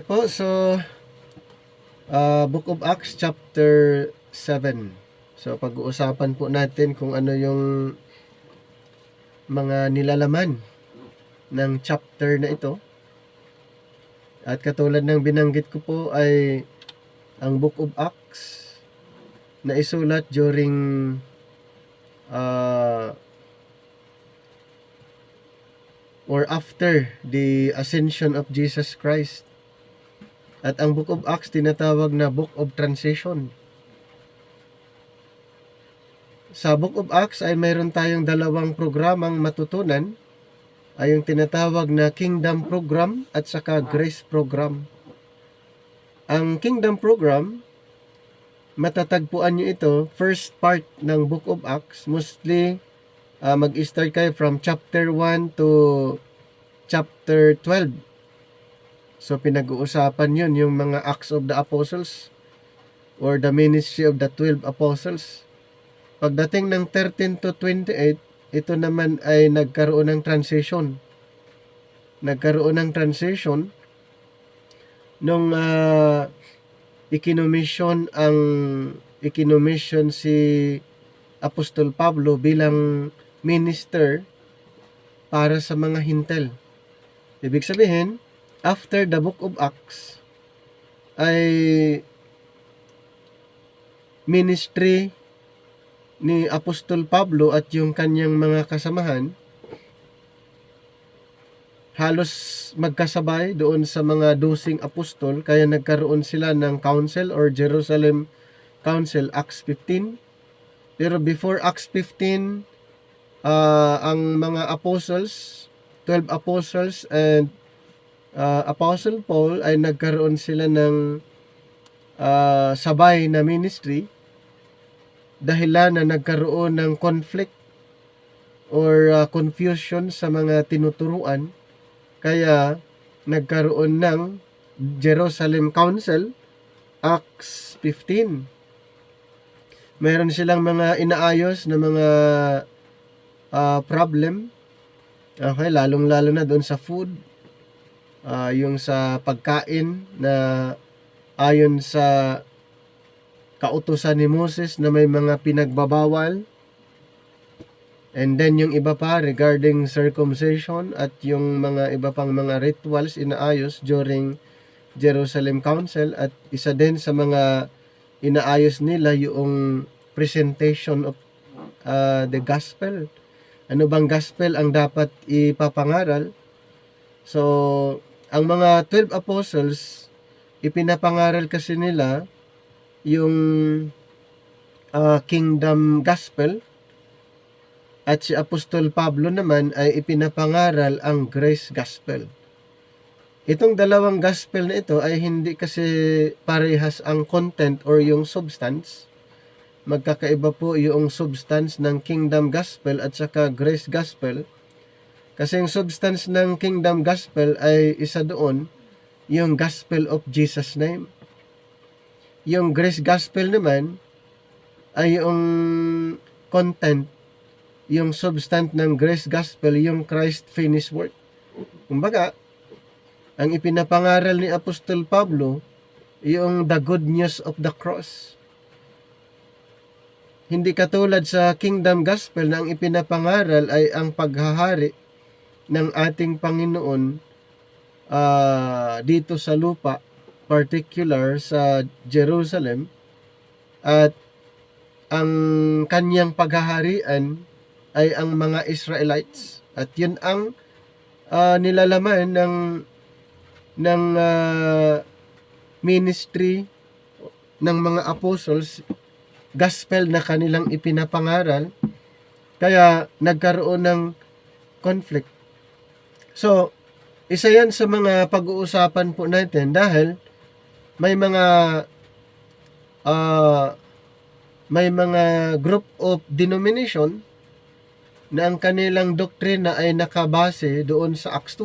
po. So, Book of Acts chapter 7. So, pag-uusapan po natin kung ano yung mga nilalaman ng chapter na ito. At katulad ng binanggit ko po ay ang Book of Acts na isulat during or after the ascension of Jesus Christ. At ang Book of Acts tinatawag na Book of Transition. Sa Book of Acts ay mayroon tayong dalawang programang matutunan, ay yung tinatawag na Kingdom Program at saka Grace Program. Ang Kingdom Program, matatagpuan nyo ito, first part ng Book of Acts, mostly mag-start kayo from chapter 1 to chapter 12. So, pinag-uusapan yun, yung mga Acts of the Apostles or the ministry of the 12 Apostles. Pagdating ng 13 to 28, ito naman ay nagkaroon ng transition. Nagkaroon ng transition nung ikinomission si Apostol Pablo bilang minister para sa mga hintel. Ibig sabihin, after the Book of Acts ay ministry ni Apostol Pablo at yung kanyang mga kasamahan halos magkasabay doon sa mga 12 apostol, kaya nagkaroon sila ng council or Jerusalem Council, Acts 15. Pero before Acts 15, ang mga apostles, 12 apostles and Apostle Paul ay nagkaroon sila ng sabay na ministry dahilan na nagkaroon ng conflict or confusion sa mga tinuturuan, kaya nagkaroon ng Jerusalem Council, Acts 15. Meron silang mga inaayos na mga problem. Okay, lalong-lalo na doon sa food, yung sa pagkain na ayon sa kautusan ni Moses na may mga pinagbabawal. And then yung iba pa regarding circumcision at yung mga iba pang mga rituals inaayos during Jerusalem Council. At isa din sa mga inaayos nila yung presentation of the gospel. Ano bang gospel ang dapat ipapangaral? So, ang mga 12 apostles, ipinapangaral kasi nila yung kingdom gospel, at si Apostol Pablo naman ay ipinapangaral ang grace gospel. Itong dalawang gospel na ito ay hindi kasi parehas ang content or yung substance. Magkakaiba po yung substance ng kingdom gospel at saka grace gospel. Kasi yung substance ng kingdom gospel ay isa doon, yung gospel of Jesus' name. Yung grace gospel naman ay yung content, yung substance ng grace gospel, yung Christ finished work. Kumbaga, ang ipinapangaral ni Apostol Pablo, yung the good news of the cross. Hindi katulad sa kingdom gospel na ang ipinapangaral ay ang paghahari ng ating Panginoon dito sa lupa, particular sa Jerusalem, at ang kanyang paghaharian ay ang mga Israelites. At yun ang nilalaman ng ministry ng mga apostles, gospel na kanilang ipinapangaral, kaya nagkaroon ng conflict. So, isa yan sa mga pag-uusapan po natin dahil may mga group of denomination na ang kanilang doktrina ay nakabase doon sa Acts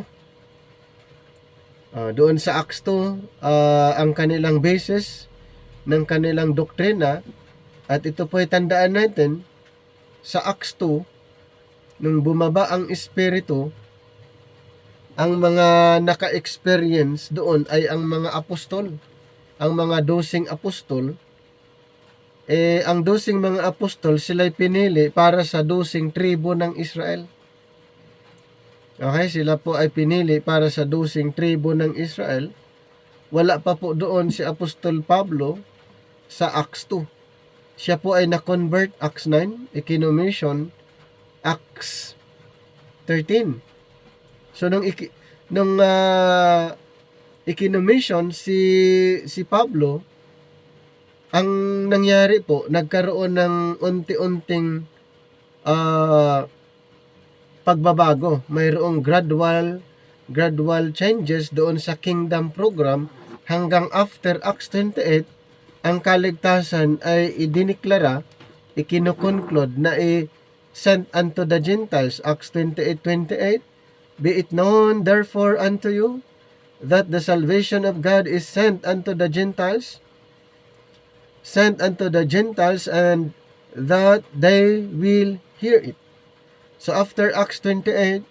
2. Doon sa Acts 2, ang kanilang basis ng kanilang doktrina, at ito po ay tandaan natin sa Acts 2, nung bumaba ang Espiritu, ang mga naka-experience doon ay ang mga apostol, ang mga 12 apostol. Ang 12 mga apostol, sila'y pinili para sa 12 tribo ng Israel. Okay, sila po ay pinili para sa 12 tribo ng Israel. Wala pa po doon si Apostol Pablo sa Acts 2. Siya po ay na-convert Acts 9, ikinommission Acts 13. So nung ikinommission si Pablo, ang nangyari po, nagkaroon ng unti-unting pagbabago. Mayroong gradual changes doon sa kingdom program hanggang after Acts 28, ang kaligtasan ay idiniklara, ikinukonclude na sent unto the Gentiles, Acts 28:28. Be it known therefore unto you that the salvation of God is sent unto the Gentiles, and that they will hear it. So after Acts 28,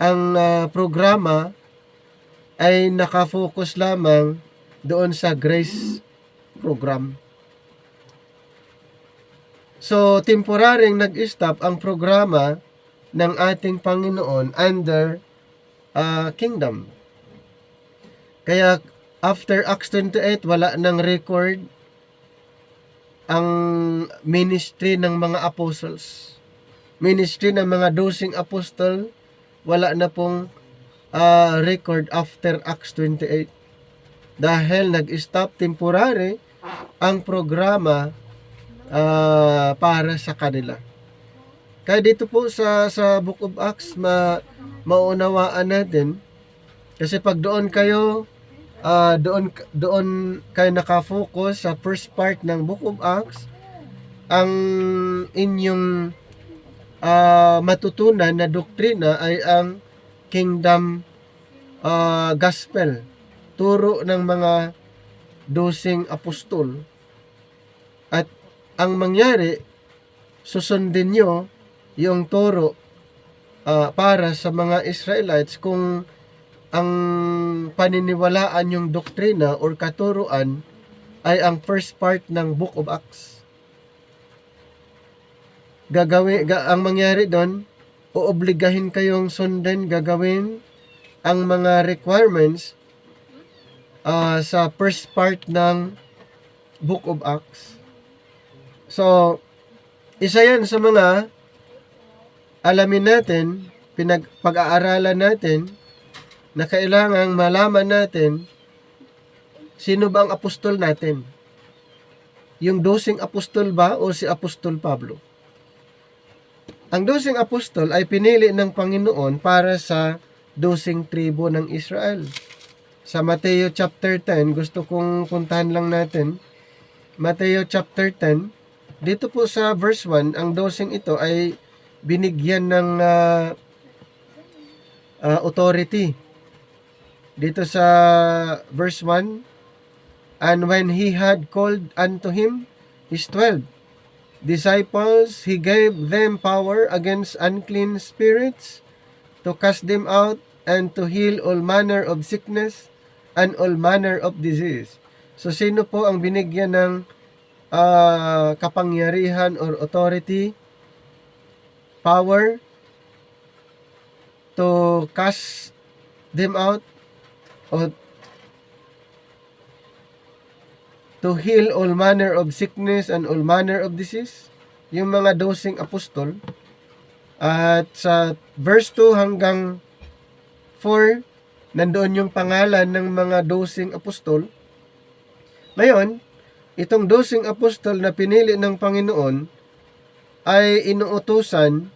ang programa ay nakafocus lamang doon sa grace program. So temporaryng nag-stop ang programa ng ating Panginoon under kingdom. Kaya after Acts 28, wala nang record ang ministry ng mga apostles. Ministry ng mga 12 apostol, wala na pong record after Acts 28. Dahil nag-stop temporary ang programa para sa kanila. Kaya dito po sa Book of Acts, maunawaan natin, kasi pag doon kayo nakafocus sa first part ng Book of Acts, ang inyong matutunan na doktrina ay ang kingdom gospel, turo ng mga 12 apostol. At ang mangyari, susundin nyo yung turo para sa mga Israelites kung ang paniniwalaan yung doktrina or katuruan ay ang first part ng Book of Acts. Ang mangyari doon, oobligahin kayong sundan, gagawin ang mga requirements sa first part ng Book of Acts. So, isa yan sa mga alamin natin, pag-aaralan natin, na kailangang malaman natin sino ba ang apostol natin. Yung 12 apostol ba o si Apostol Pablo? Ang 12 apostol ay pinili ng Panginoon para sa 12 tribo ng Israel. Sa Mateo chapter 10, gusto kong puntahan lang natin. Mateo chapter 10, dito po sa verse 1, ang 12 ito ay binigyan ng authority. Dito sa verse 1, and when he had called unto him his 12 disciples, he gave them power against unclean spirits to cast them out and to heal all manner of sickness and all manner of disease. So sino po ang binigyan ng kapangyarihan or authority, power to cast them out o to heal all manner of sickness and all manner of disease? Yung mga 12 apostol. At sa verse 2 hanggang 4, nandoon yung pangalan ng mga 12 apostol. Ngayon, itong 12 apostol na pinili ng Panginoon ay inuutusan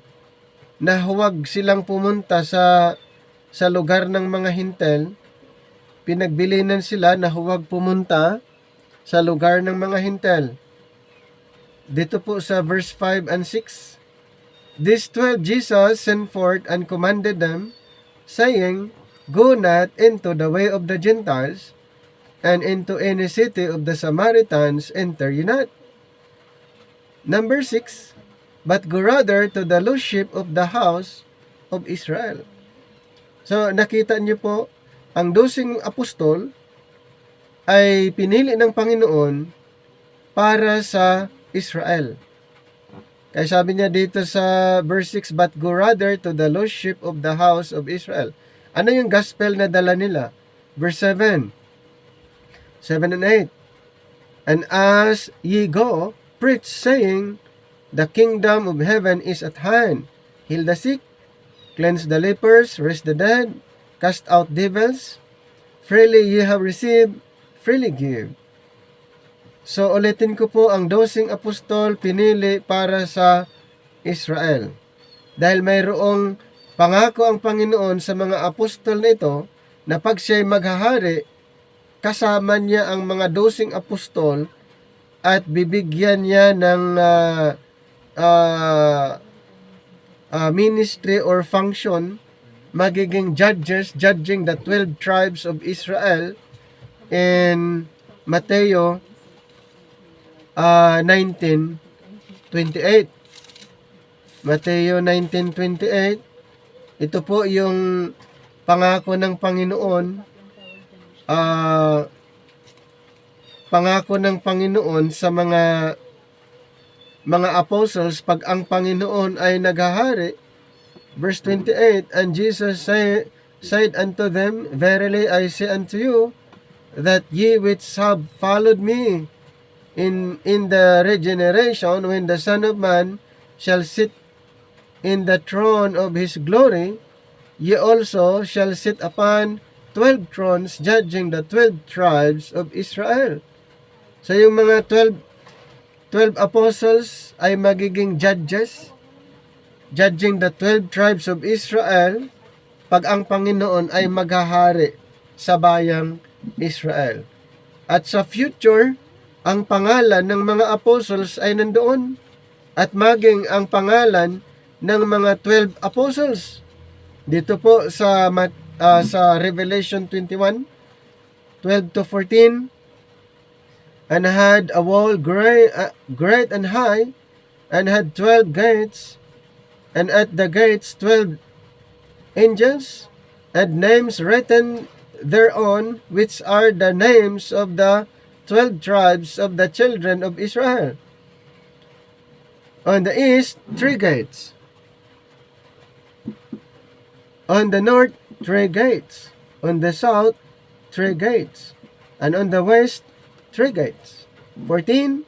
na huwag silang pumunta sa lugar ng mga Hintel. Pinagbilinan sila na huwag pumunta sa lugar ng mga Hintel. Dito po sa verse 5 and 6, these 12 Jesus sent forth and commanded them, saying, go not into the way of the Gentiles, and into any city of the Samaritans enter ye not. Number 6, but go rather to the lost sheep of the house of Israel. So, nakita niyo po, ang 12 apostol ay pinili ng Panginoon para sa Israel. Kaya sabi niya dito sa verse 6, "But go rather to the lost sheep of the house of Israel." Ano yung gospel na dala nila? Verse 7 and 8. "And as ye go, preach, saying, the kingdom of heaven is at hand. Heal the sick, cleanse the lepers, raise the dead, cast out devils. Freely ye have received, freely give." So ulitin ko po, ang 12 apostol pinili para sa Israel. Dahil mayroong pangako ang Panginoon sa mga apostol na ito na pag siya'y maghahari, kasama niya ang mga 12 apostol at bibigyan niya ng ministry or function, magiging judges, judging the 12 tribes of Israel in Mateo 19:28. Mateo 19:28. Ito po yung pangako ng Panginoon. Pangako ng Panginoon sa mga apostles pag ang Panginoon ay naghahari. Verse 28, "And Jesus said unto them, Verily I say unto you, that ye which have followed me in the regeneration, when the Son of Man shall sit in the throne of his glory, ye also shall sit upon 12 thrones, judging the 12 tribes of Israel." So yung mga 12 apostles ay magiging judges, judging the 12 tribes of Israel pag ang Panginoon ay maghahari sa bayang Israel. At sa future, ang pangalan ng mga apostles ay nandoon, at maging ang pangalan ng mga 12 apostles. Dito po sa Revelation 21, 12 to 14, "And had a wall great and high, and had 12 gates, and at the gates 12 angels, and names written thereon, which are the names of the 12 tribes of the children of Israel. On the east, 3 gates. On the north, 3 gates. On the south, 3 gates. And on the west, 3 gates." 14,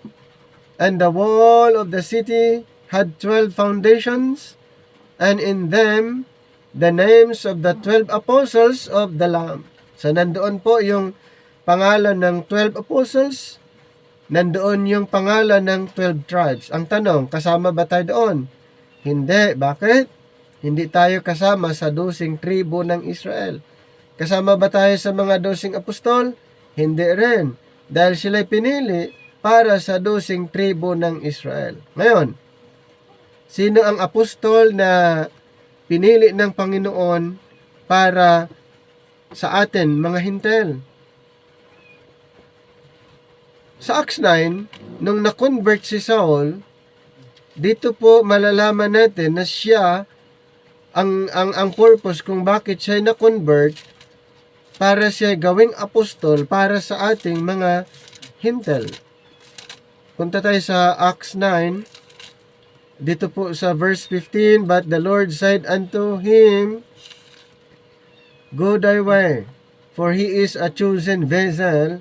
"And the wall of the city had 12 foundations, and in them the names of the 12 apostles of the Lamb." So nandoon po yung pangalan ng 12 apostles, nandoon yung pangalan ng 12 tribes. Ang tanong, kasama ba tayo doon? Hindi. Bakit? Hindi tayo kasama sa 12 tribo ng Israel. Kasama ba tayo sa mga 12 apostol? Hindi rin. Dahil sila'y pinili para sa 12 tribo ng Israel. Ngayon, sino ang apostol na pinili ng Panginoon para sa atin, mga hintel? Sa Acts 9, nung na-convert si Saul, dito po malalaman natin na siya, ang purpose kung bakit siya na-convert, para siya gawing apostol para sa ating mga hintel. Punta tayo sa Acts 9, dito po sa verse 15, "But the Lord said unto him, Go thy way, for he is a chosen vessel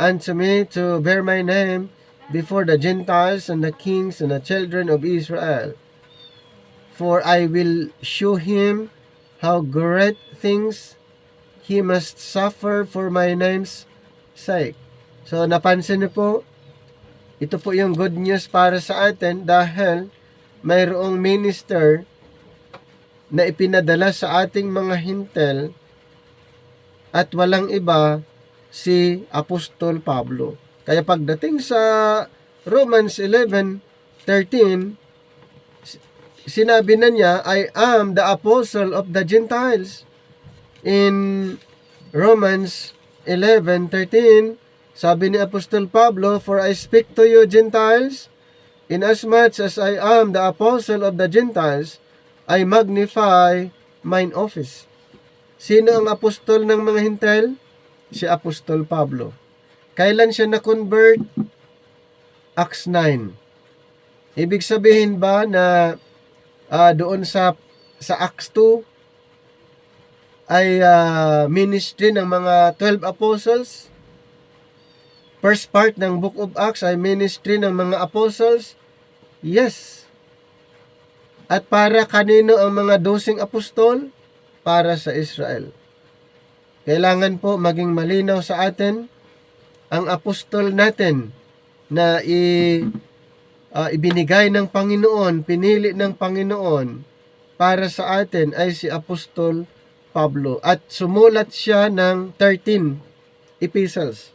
unto me to bear my name before the Gentiles and the kings and the children of Israel. For I will show him how great things he must suffer for my name's sake." So napansin niyo po, ito po yung good news para sa atin dahil mayroong minister na ipinadala sa ating mga hintel at walang iba si Apostol Pablo. Kaya pagdating sa Romans 11:13, sinabi na niya, "I am the apostle of the Gentiles." In Romans 11:13, sabi ni Apostol Pablo, "For I speak to you Gentiles, inasmuch as I am the apostle of the Gentiles, I magnify mine office." Sino ang apostol ng mga Hintil? Si Apostol Pablo. Kailan siya na-convert? Acts 9. Ibig sabihin ba na doon sa Acts 2 ay ministry ng mga 12 apostles? First part ng Book of Acts ay ministry ng mga apostles? Yes. At para kanino ang mga 12 apostol? Para sa Israel. Kailangan po maging malinaw sa atin ang apostol natin na ibinigay ng Panginoon, pinili ng Panginoon para sa atin ay si Apostol Pablo. At sumulat siya ng 13 epistles.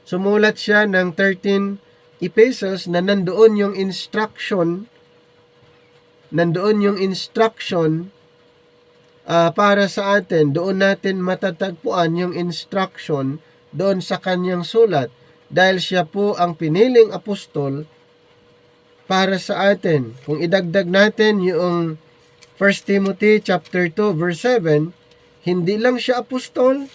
Sumulat siya ng 13 epistles na nandoon yung instruction para sa atin. Doon natin matatagpuan yung instruction doon sa kanyang sulat, dahil siya po ang piniling apostol para sa atin. Kung idagdag natin yung 1 Timothy chapter 2 verse 7, hindi lang siya apostol,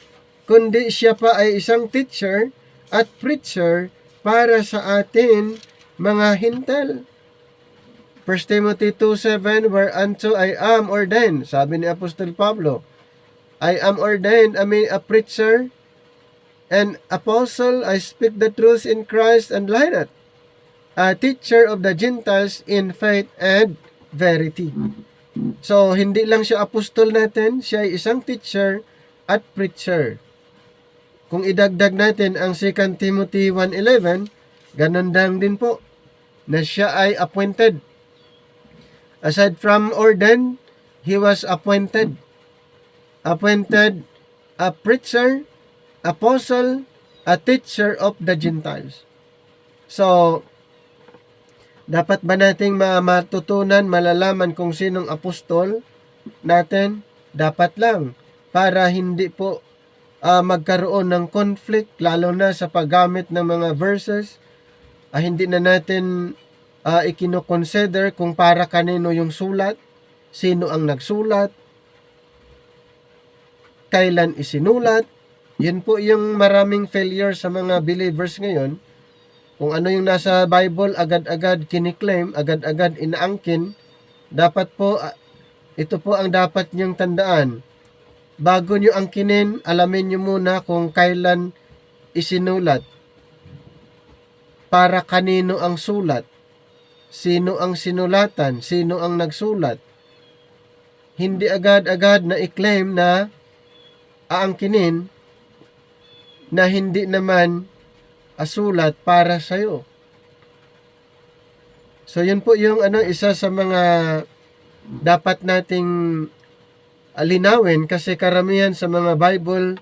kundi siya pa ay isang teacher at preacher para sa atin mga Hintil. 1 Timothy 2:7, whereunto I am ordained, sabi ni Apostol Pablo, I am ordained a preacher and apostle, I speak the truth in Christ and light it, a teacher of the Gentiles in faith and verity. So, hindi lang siya apostol natin, siya ay isang teacher at preacher. Kung idagdag natin ang 2 Timothy 1:11, ganun din po, na siya ay appointed. Aside from ordained, he was appointed. Appointed a preacher, apostle, a teacher of the Gentiles. So, dapat ba nating matutunan, malalaman kung sinong apostol natin? Dapat lang, para hindi po magkaroon ng conflict, lalo na sa paggamit ng mga verses. Hindi na natin ikino-consider kung para kanino yung sulat, sino ang nagsulat, kailan isinulat. Yun po yung maraming failure sa mga believers ngayon. Kung ano yung nasa Bible, agad-agad kiniklaim, agad-agad inaangkin. Dapat po, ito po ang dapat niyong tandaan. Bago niyo angkinin, alamin niyo muna kung kailan isinulat. Para kanino ang sulat. Sino ang sinulatan, sino ang nagsulat. Hindi agad-agad na i-claim na aangkinin na hindi naman sulat para sa'yo. So, yun po yung isa sa mga dapat nating linawin, kasi karamihan sa mga Bible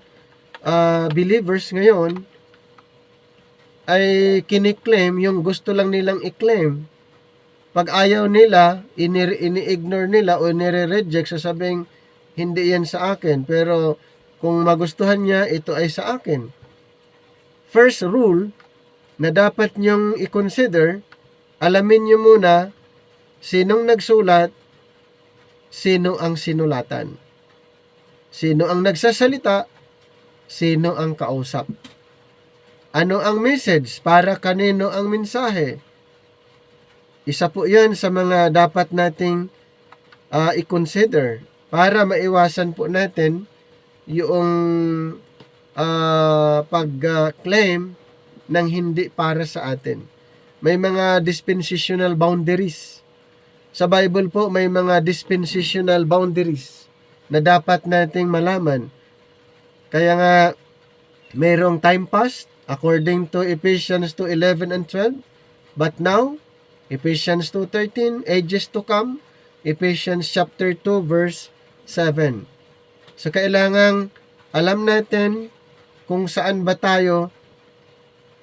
believers ngayon ay kiniklaim yung gusto lang nilang i-claim. Pag ayaw nila, ini-ignore nila o nire-reject, sasabing hindi yan sa akin. Pero kung magustuhan niya, ito ay sa akin. First rule na dapat niyong i-consider, alamin niyo muna sinong nagsulat, sino ang sinulatan. Sino ang nagsasalita, sino ang kausap. Ano ang message? Para kanino ang mensahe? Isa po yan sa mga dapat nating i-consider para maiwasan po natin yung pag-claim ng hindi para sa atin. May mga dispensational boundaries. Sa Bible po, may mga dispensational boundaries na dapat nating malaman. Kaya nga, mayroong time past, according to Ephesians 2:11 and 12. But now, Ephesians 2:13, ages to come, Ephesians chapter 2, verse 7. So, kailangang alam natin kung saan ba tayo,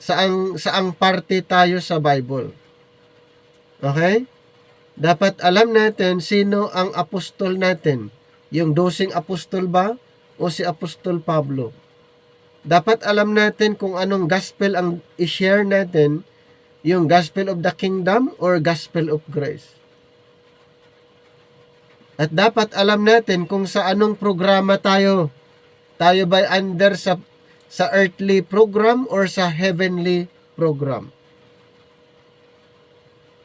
saang parte tayo sa Bible. Okay? Dapat alam natin sino ang apostol natin. Yung 12 apostol ba o si Apostol Pablo? Dapat alam natin kung anong gospel ang i-share natin, yung gospel of the kingdom or gospel of grace. At dapat alam natin kung sa anong programa tayo. Tayo ba under sa earthly program or sa heavenly program?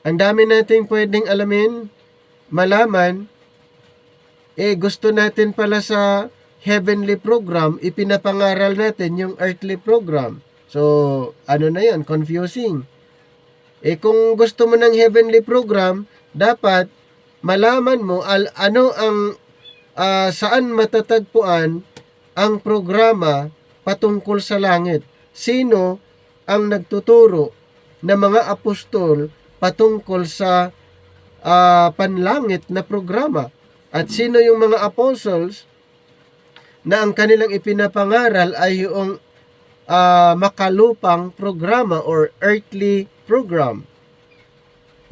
Ang dami nating pwedeng alamin, malaman, gusto natin pala sa heavenly program, ipinapangaral natin yung earthly program. So, ano na yan? Confusing. Kung gusto mo ng heavenly program, dapat malaman mo ano ang saan matatagpuan ang programa patungkol sa langit. Sino ang nagtuturo ng mga apostol patungkol sa panlangit na programa? At sino yung mga apostles na ang kanilang ipinapangaral ay yung makalupang programa or earthly program?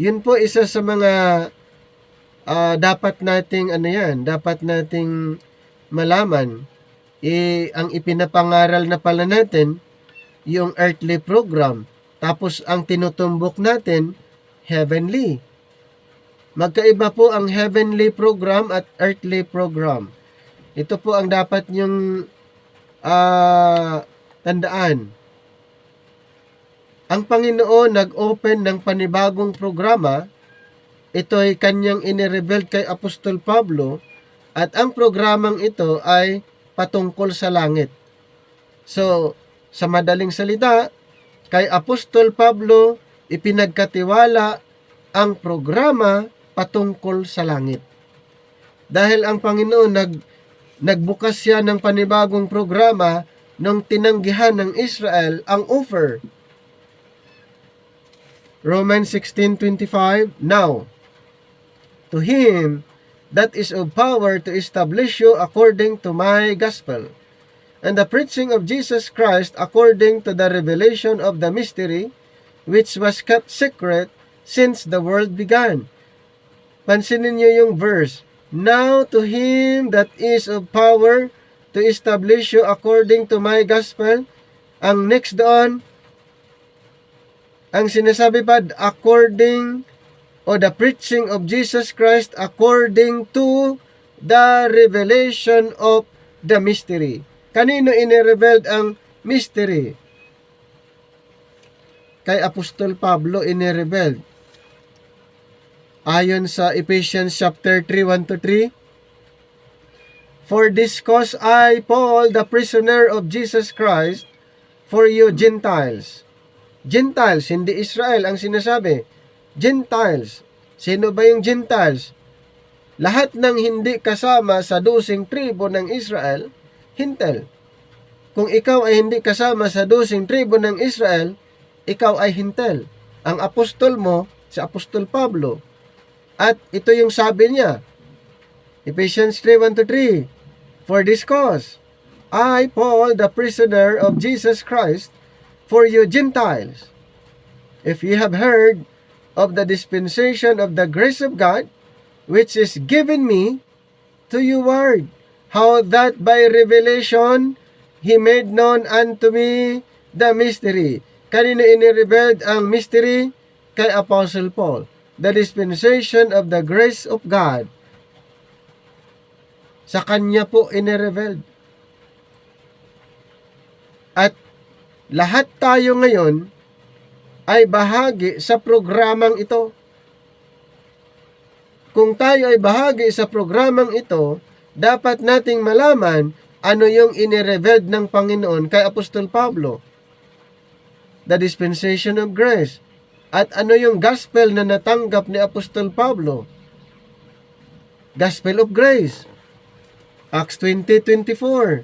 Yun po isa sa mga dapat nating dapat nating malaman. Ang ipinapangaral na pala natin yung earthly program, tapos ang tinutumbok natin heavenly. Magkaiba po ang heavenly program at earthly program. Ito po ang dapat nyong tandaan. Ang Panginoon nag-open ng panibagong programa. Ito ay kanyang inireveal kay Apostol Pablo, at ang programang ito ay patungkol sa langit. So, sa madaling salita, kay Apostol Pablo ipinagkatiwala ang programa patungkol sa langit. Dahil ang Panginoon nagbukas siya ng panibagong programa nung tinanggihan ng Israel ang offer. Romans 16:25, Now, to him that is of power to establish you according to my gospel, and the preaching of Jesus Christ according to the revelation of the mystery, which was kept secret since the world began. Pansinin niyo yung verse. Now to him that is of power to establish you according to my gospel. Ang next doon, ang sinasabi pa, according o the preaching of Jesus Christ according to the revelation of the mystery. Kanino inirevealed ang mystery? Kay Apostol Pablo inirevealed. Ayon sa Ephesians chapter 3:1-3, For this cause I, Paul, the prisoner of Jesus Christ, for you Gentiles. Gentiles, hindi Israel ang sinasabi. Gentiles. Sino ba yung Gentiles? Lahat ng hindi kasama sa 12 tribo ng Israel, hintel. Kung ikaw ay hindi kasama sa 12 tribo ng Israel, ikaw ay hintel. Ang apostol mo, si Apostol Pablo. At ito yung sabi niya, Ephesians 3:1-3, For this cause, I, Paul, the prisoner of Jesus Christ, for you Gentiles, if ye have heard of the dispensation of the grace of God, which is given me to you ward, how that by revelation he made known unto me the mystery. Kanino inirevealed ang mystery? Kay Apostle Paul. The dispensation of the grace of God. Sa kanya po inirevealed. At lahat tayo ngayon ay bahagi sa programang ito. Kung tayo ay bahagi sa programang ito, dapat nating malaman ano yung inirevealed ng Panginoon kay Apostol Pablo. The dispensation of grace. At ano yung gospel na natanggap ni Apostol Pablo? Gospel of grace. Acts 20:24.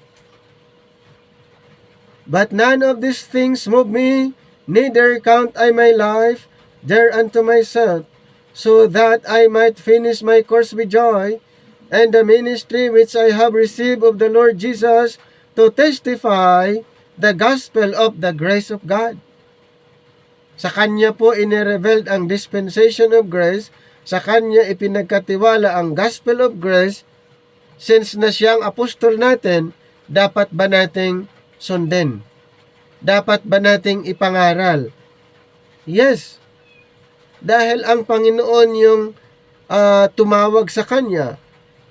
But none of these things move me, neither count I my life thereunto myself, so that I might finish my course with joy, and the ministry which I have received of the Lord Jesus, to testify the gospel of the grace of God. Sa kanya po inirevealed ang dispensation of grace, sa kanya ipinagkatiwala ang gospel of grace. Since na siyang apostol natin, dapat ba nating sundin? Dapat ba nating ipangaral? Yes. Dahil ang Panginoon yung tumawag sa kanya.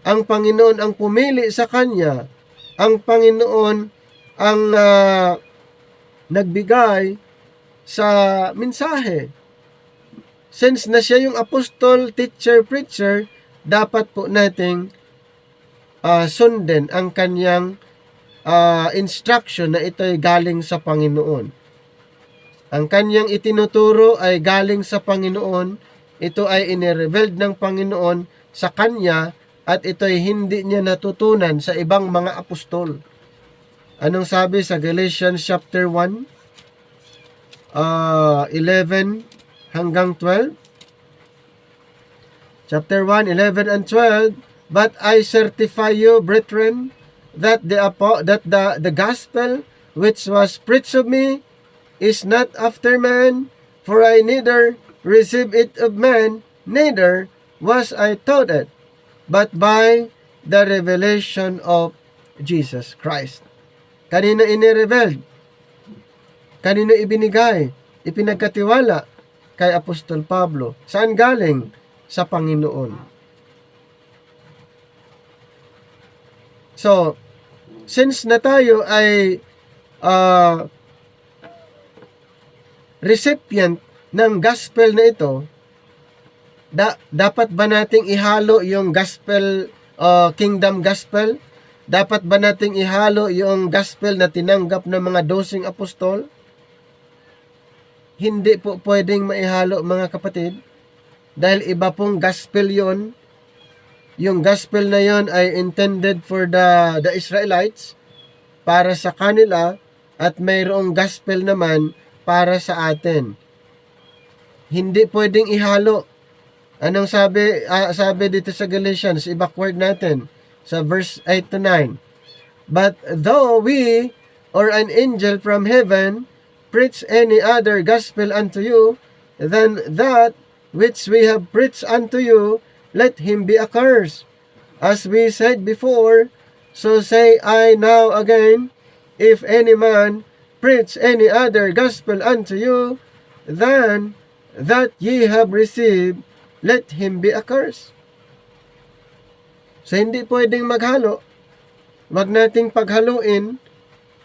ang Panginoon ang pumili sa kanya, ang Panginoon ang nagbigay sa mensahe. Since na siya yung apostol, teacher, preacher, dapat po nating sundin ang kanyang instruction na ito'y galing sa Panginoon. Ang kanyang itinuturo ay galing sa Panginoon. Ito ay inirevealed ng Panginoon sa kanya at ito'y hindi niya natutunan sa ibang mga apostol. Anong sabi sa Galatians chapter 1, 11 hanggang 12? Chapter 1, 11 and 12, But I certify you, brethren, that the gospel which was preached of me is not after man, for I neither received it of man, neither was I taught it, but by the revelation of Jesus Christ. Kanino inirevealed? Kanino ibinigay? Ipinagkatiwala kay Apostol Pablo. Saan galing? Sa Panginoon. So, since na tayo ay recipient ng gospel na ito, dapat ba nating ihalo yung gospel, kingdom gospel? Dapat ba nating ihalo yung gospel na tinanggap ng mga 12 apostol? Hindi po pwedeng maihalo, mga kapatid, dahil iba pong gospel yon. Yung gospel na yon ay intended for the Israelites, para sa kanila, at mayroong gospel naman para sa atin. Hindi pwedeng ihalo. Anong sabi dito sa Galatians? I-backward natin sa verse 8 to 9. But though we or an angel from heaven preach any other gospel unto you than that which we have preached unto you, let him be accursed. As we said before, so say I now again, if any man preach any other gospel unto you than that ye have received, let him be accursed. So hindi pwedeng maghalo. Wag nating paghaluin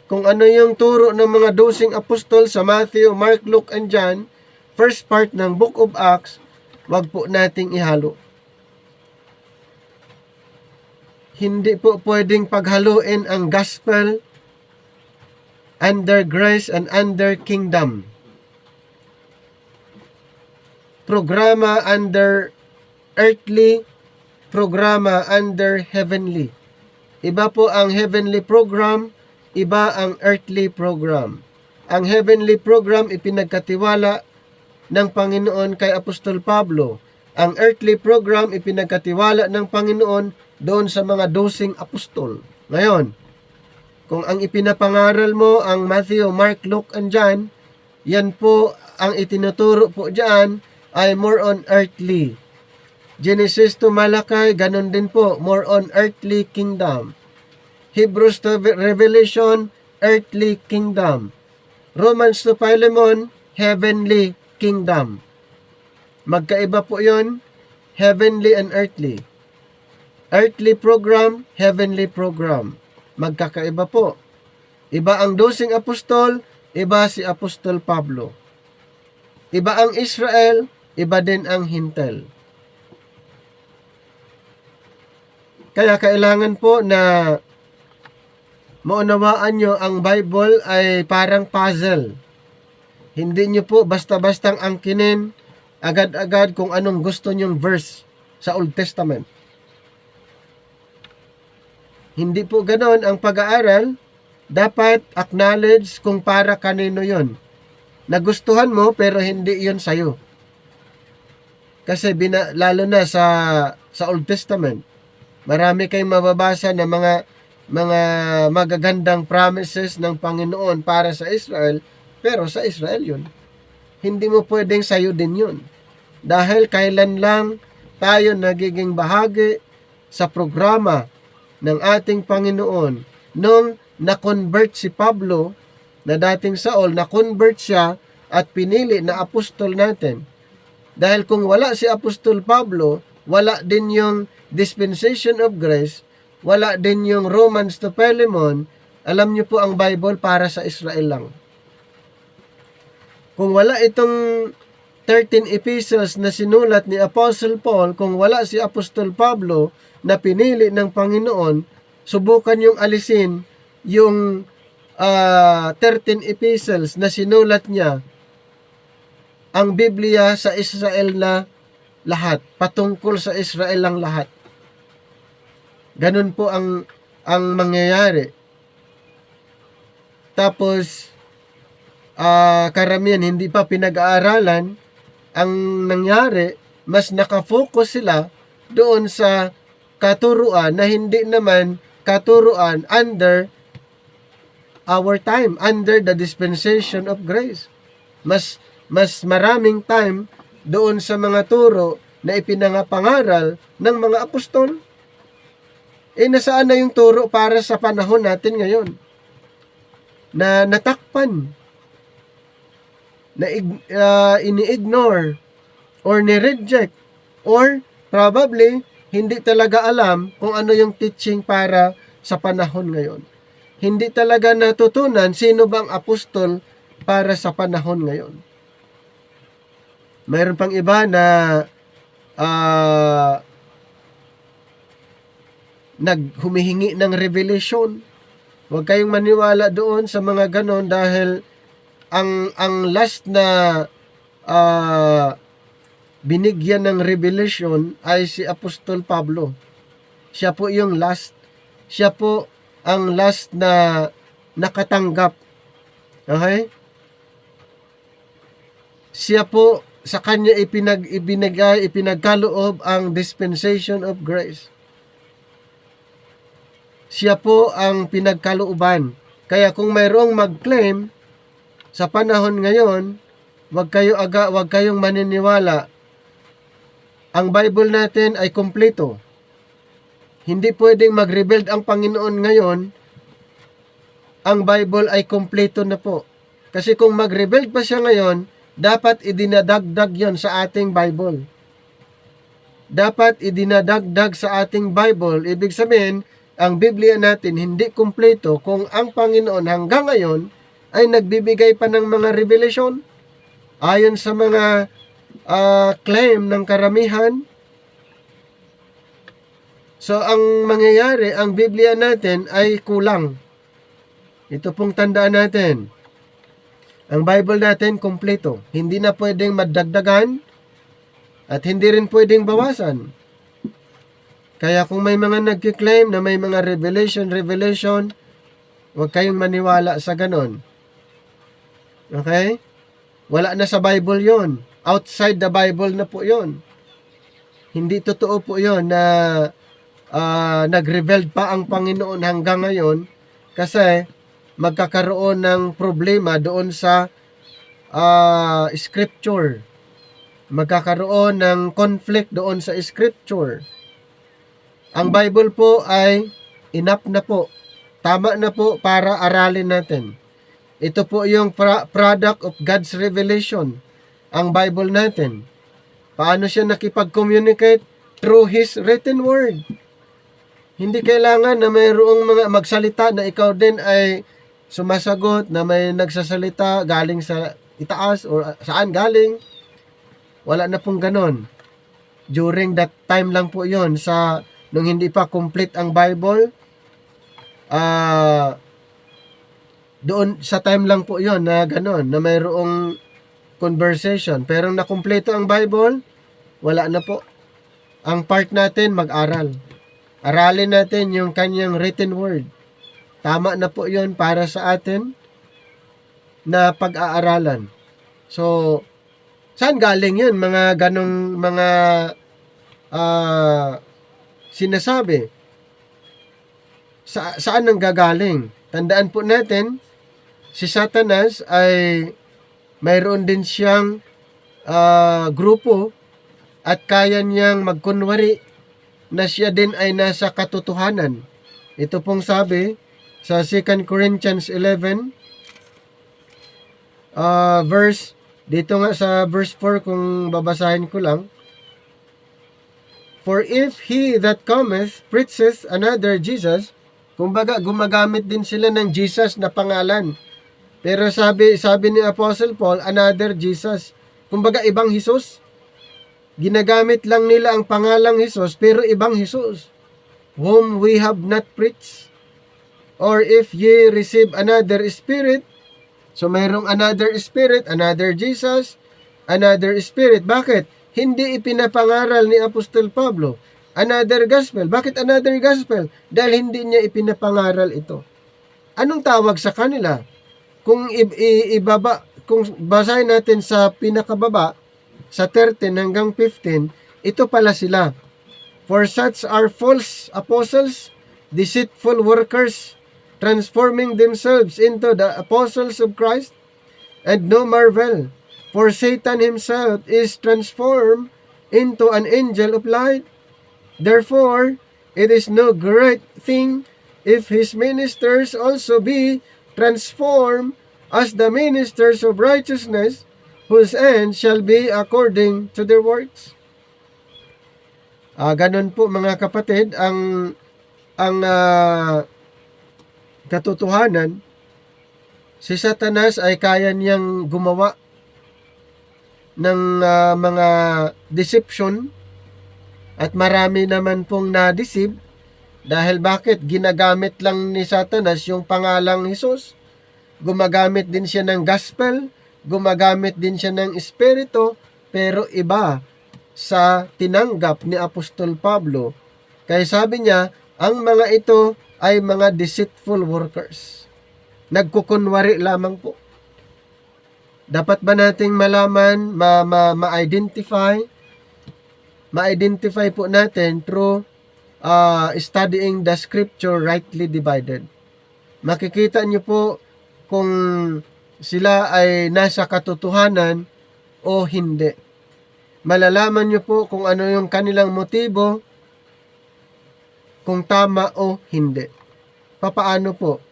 kung ano yung turo ng mga 12 apostol sa Matthew, Mark, Luke, and John, first part ng Book of Acts, wag po nating ihalo. Hindi po pwedeng paghaluin ang gospel under grace and under kingdom. Programa under earthly, programa under heavenly. Iba po ang heavenly program, iba ang earthly program. Ang heavenly program ipinagkatiwala ng Panginoon kay Apostol Pablo. Ang earthly program ipinagkatiwala ng Panginoon doon sa mga 12 apostol. Ngayon, kung ang ipinapangaral mo ang Matthew, Mark, Luke, and John, yan po ang itinuturo po dyan ay more on earthly. Genesis to Malachi, ganun din po, more on earthly kingdom. Hebrews to Revelation, earthly kingdom. Romans to Philemon, heavenly kingdom. Magkaiba po yon, heavenly and earthly. Earthly program, heavenly program. Magkakaiba po. Iba ang 12 apostol, iba si Apostol Pablo. Iba ang Israel, iba din ang Hintel. Kaya kailangan po na maunawaan nyo ang Bible ay parang puzzle. Hindi nyo po basta-bastang angkinin agad-agad kung anong gusto nyong verse sa Old Testament. Hindi po ganon ang pag-aaral. Dapat acknowledge kung para kanino yon. Nagustuhan mo pero hindi yon sa'yo. Kasi lalo na sa Old Testament, marami kayong mababasa na mga magagandang promises ng Panginoon para sa Israel, pero sa Israel yun. Hindi mo pwedeng sa'yo din yun. Dahil kailan lang tayo nagiging bahagi sa programa ng ating Panginoon. Nung na-convert si Pablo, na dating Saul, na-convert siya at pinili na apostol natin. Dahil kung wala si Apostol Pablo, wala din yung dispensation of grace, wala din yung Romans to Philemon. Alam niyo po, ang Bible para sa Israel lang. Kung wala itong 13 epistles na sinulat ni Apostle Paul, kung wala si Apostol Pablo na pinili ng Panginoon, subukan yung alisin yung 13 epistles na sinulat niya, ang Biblia sa Israel na lahat, patungkol sa Israel lang lahat. Ganun po ang mangyayari. Tapos karamihan hindi pa pinag-aaralan. Ang nangyari, mas nakafocus sila doon sa katuruan na hindi naman katuruan under our time, under the dispensation of grace. Mas maraming time doon sa mga turo na ipinangapangaral ng mga apostol. Nasaan na yung turo para sa panahon natin ngayon? Na natakpan, na ini-ignore, or ni-reject, or probably hindi talaga alam kung ano yung teaching para sa panahon ngayon. Hindi talaga natutunan sino bang apostol para sa panahon ngayon. Mayroon pang iba na naghumihingi ng revelation. Huwag kayong maniwala doon sa mga ganon, dahil ang last na binigyan ng revelation ay si Apostol Pablo. Siya po yung last. Siya po ang last na nakatanggap. Okay? Siya po, sa kanya ipinagkaloob ang dispensation of grace. Siya po ang pinagkalooban. Kaya kung mayroong mag-claim sa panahon ngayon, wag kayong maniniwala. Ang Bible natin ay kompleto. Hindi pwedeng mag-rebuild ang Panginoon ngayon. Ang Bible ay kompleto na po. Kasi kung mag-rebuild pa siya ngayon, dapat idinadagdag yon sa ating Bible. Dapat idinadagdag sa ating Bible. Ibig sabihin, ang Biblia natin hindi kompleto kung ang Panginoon hanggang ngayon ay nagbibigay pa ng mga revelation ayon sa mga claim ng karamihan. So, ang mangyayari, ang Biblia natin ay kulang. Ito pong tandaan natin. Ang Bible natin kompleto. Hindi na pwedeng madagdagan at hindi rin pwedeng bawasan. Kaya kung may mga nagkiklaim na may mga revelation, huwag kayong maniwala sa ganon. Okay? Wala na sa Bible yon. Outside the Bible na po yon. Hindi totoo po yon na nag-reveal pa ang Panginoon hanggang ngayon, kasi magkakaroon ng problema doon sa scripture. Magkakaroon ng conflict doon sa scripture. Ang Bible po ay enough na po. Tama na po para aralin natin. Ito po yung product of God's revelation. Ang Bible natin. Paano siya nakipag-communicate? Through His written word. Hindi kailangan na mayroong mga magsalita na ikaw din ay sumasagot, na may nagsasalita galing sa itaas o saan galing. Wala na pong ganon. During that time lang po yon, sa nung hindi pa complete ang Bible, doon sa time lang po yon na ganon, na mayroong conversation. Pero nakumpleto ang Bible, wala na po. Ang part natin, mag-aral. Aralin natin yung kanyang written word. Tama na po yon para sa atin na pag-aaralan. So, saan galing yun? Mga ganong mga sinasabi. Saan ang gagaling? Tandaan po natin, si Satanas ay mayroon din siyang grupo at kaya niyang magkunwari na siya din ay nasa katotohanan. Ito pong sabi sa 2 Corinthians 11 verse, dito nga sa verse 4 kung babasahin ko lang. For if he that cometh preacheth another Jesus, kumbaga gumagamit din sila ng Jesus na pangalan. Pero sabi ni Apostle Paul, another Jesus. Kumbaga ibang Jesus. Ginagamit lang nila ang pangalang Jesus pero ibang Jesus, whom we have not preached. Or if ye receive another spirit, so mayroong another spirit, another Jesus, another spirit. Bakit? Hindi ipinapangaral ni Apostol Pablo another gospel. Bakit another gospel? Dahil hindi niya ipinapangaral ito. Anong tawag sa kanila? Kung kung basahin natin sa pinakababa, sa 13 hanggang 15, ito pala sila. For such are false apostles, deceitful workers, transforming themselves into the apostles of Christ. And no marvel, for Satan himself is transformed into an angel of light. Therefore, it is no great thing if his ministers also be transformed as the ministers of righteousness, whose end shall be according to their works. Ganun po mga kapatid, ang katotohanan, si Satanas ay kaya niyang gumawa ng mga deception, at marami naman pong na-deceive. Dahil bakit? Ginagamit lang ni Satanas yung pangalang Jesus. Gumagamit din siya ng gospel, gumagamit din siya ng espiritu, pero iba sa tinanggap ni Apostol Pablo. Kaya sabi niya, ang mga ito ay mga deceitful workers. Nagkukunwari lamang po. Dapat ba nating malaman, ma-identify po natin through studying the scripture rightly divided. Makikita niyo po kung sila ay nasa katotohanan o hindi. Malalaman niyo po kung ano yung kanilang motibo, kung tama o hindi. Papaano po?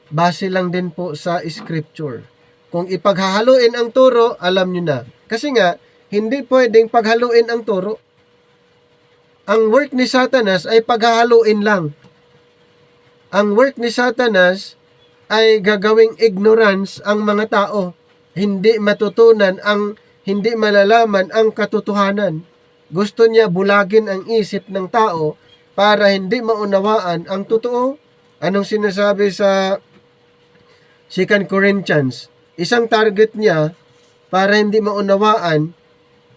Base lang din po sa scripture. Kung ipaghahaluin ang turo, alam niyo na. Kasi nga, hindi pwedeng paghaluin ang turo. Ang work ni Satanas ay paghahaluin lang. Ang work ni Satanas ay gagawing ignorance ang mga tao. Hindi matutunan hindi malalaman ang katotohanan. Gusto niya bulagin ang isip ng tao para hindi maunawaan ang totoo. Anong sinasabi sa 2 Corinthians? Isang target niya para hindi maunawaan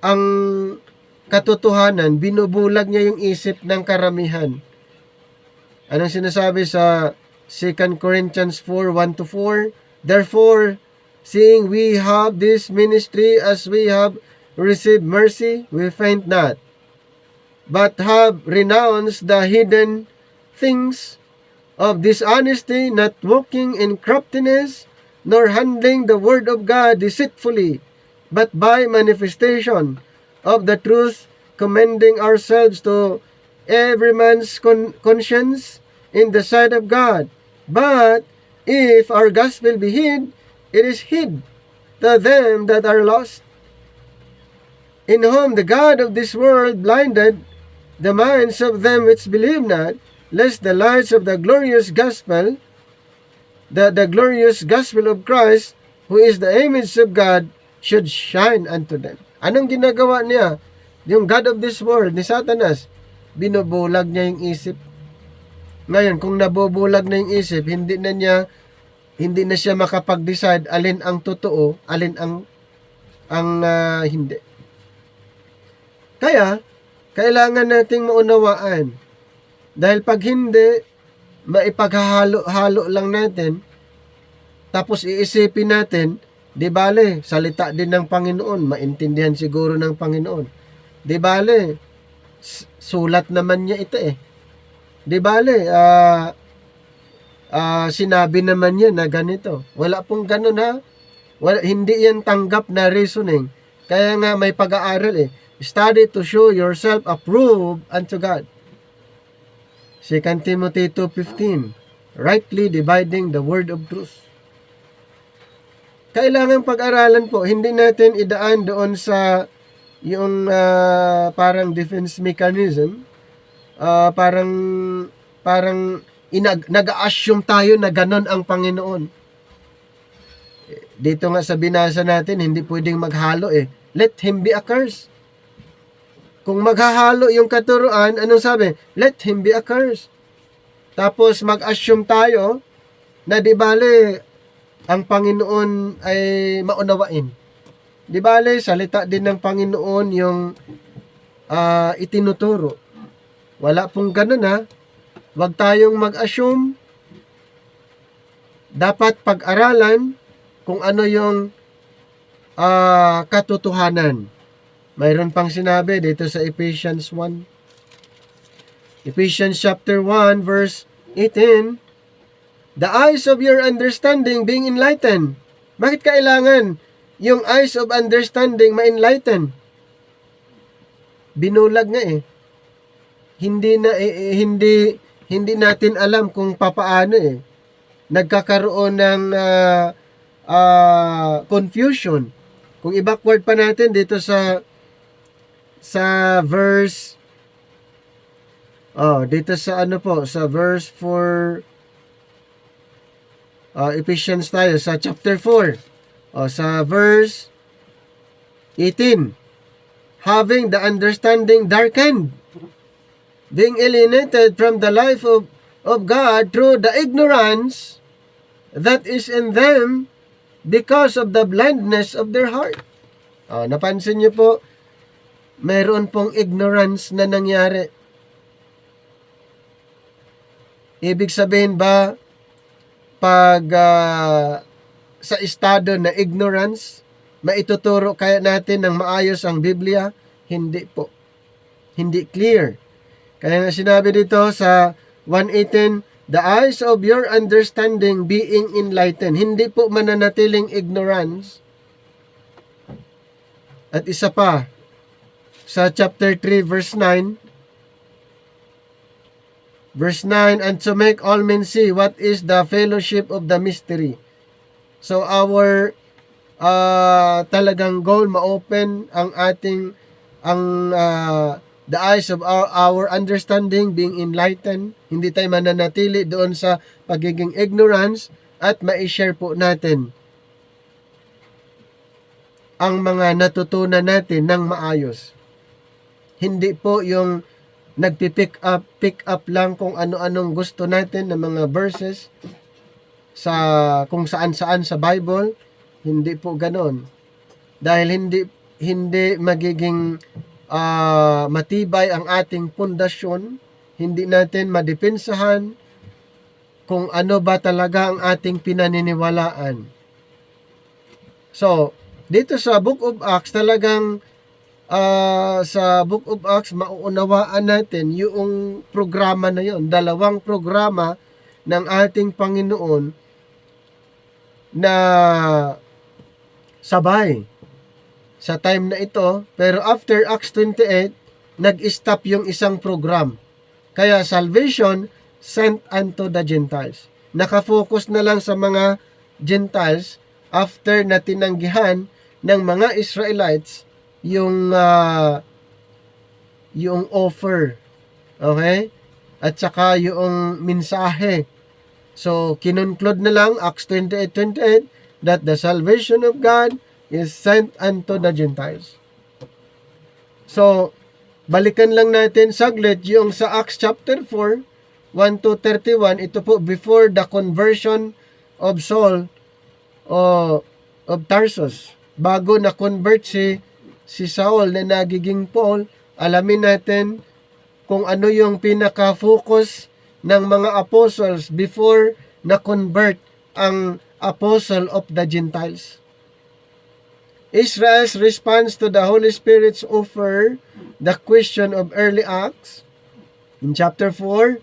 ang katotohanan, binubulag niya yung isip ng karamihan. Anong sinasabi sa 2 Corinthians 4:1-4? Therefore, seeing we have this ministry as we have received mercy, we faint not, but have renounced the hidden things of dishonesty, not walking in craftiness, nor handling the word of God deceitfully, but by manifestation of the truth, commending ourselves to every man's conscience in the sight of God. But if our gospel be hid, it is hid to them that are lost, in whom the God of this world blinded the minds of them which believe not, lest the lights of the glorious gospel, the glorious gospel of Christ, who is the image of God, should shine unto them. Anong ginagawa niya? Yung God of this world, ni Satanas, binubulag niya yung isip. Ngayon, kung nabubulag na yung isip, hindi na siya makapag-decide alin ang totoo, alin ang hindi. Kaya, kailangan nating maunawaan. Dahil pag hindi, maipaghahalo-halo lang natin, tapos iisipin natin, di bale, salita din ng Panginoon, maintindihan siguro ng Panginoon. Di bale, sulat naman niya ito eh. Di bale, sinabi naman niya na ganito. Wala pong ganun ha. Hindi yan tanggap na reasoning. Kaya nga may pag-aaral eh. Study to show yourself approved unto God. 2 Timothy 2:15, rightly dividing the word of truth. Kailangan pag-aralan po, hindi natin idaan doon sa yung parang defense mechanism, parang nag-a-assume tayo na ganon ang Panginoon. Dito nga sa binasa natin, hindi pwedeng maghalo eh. Let him be accursed. Kung maghahalo yung katuruan, anong sabi? Let him be accursed. Tapos mag-assume tayo na di bale ang Panginoon ay maunawain. Di bale, salita din ng Panginoon yung itinuturo. Wala pong ganun ha. Huwag tayong mag-assume. Dapat pag-aralan kung ano yung katotohanan. Mayroon pang sinabi dito sa Ephesians 1. Ephesians chapter 1 verse 18. The eyes of your understanding being enlightened. Bakit kailangan yung eyes of understanding ma-enlighten? Binulag nga eh. Hindi natin alam kung papaano eh. Nagkakaroon ng confusion. Kung i-backward pa natin dito sa verse dito sa sa verse 4 Ephesians tayo sa chapter 4 sa verse 18, having the understanding darkened, being alienated from the life of God through the ignorance that is in them because of the blindness of their heart. Napansin niyo po, mayroon pong ignorance na nangyari. Ibig sabihin ba, pag sa estado na ignorance, maituturo kaya natin ng maayos ang Biblia? Hindi po. Hindi clear. Kaya nga sinabi dito sa 1:18, the eyes of your understanding being enlightened. Hindi po mananatiling ignorance. At isa pa, sa chapter 3 verse 9, and to make all men see what is the fellowship of the mystery. So our talagang goal, ma-open ang ating the eyes of our understanding being enlightened. Hindi tayo mananatili doon sa pagiging ignorance at ma-share po natin ang mga natutunan natin ng maayos. Hindi po yung nagpipick up lang kung ano-anong gusto natin ng mga verses sa kung saan-saan sa Bible. Hindi po ganon. Dahil hindi magiging matibay ang ating pundasyon. Hindi natin madepensahan kung ano ba talaga ang ating pinaniniwalaan. So, dito sa Book of Acts, talagang sa Book of Acts, mauunawaan natin yung programa na yon. Dalawang programa ng ating Panginoon na sabay sa time na ito. Pero after Acts 28, nag-stop yung isang program. Kaya salvation sent unto the Gentiles. Nakafocus na lang sa mga Gentiles after na tinanggihan ng mga Israelites yung offer. Okay? At saka yung mensahe. So, kinunclude na lang Acts 28:28 that the salvation of God is sent unto the Gentiles. So, balikan lang natin saglit yung sa Acts chapter 4, 1-31. Ito po before the conversion of Saul of Tarsus. Bago na-convert si Saul na nagiging Paul, alamin natin kung ano yung pinaka-focus ng mga apostles before na-convert ang apostle of the Gentiles. Israel's response to the Holy Spirit's offer, the question of early Acts. In chapter 4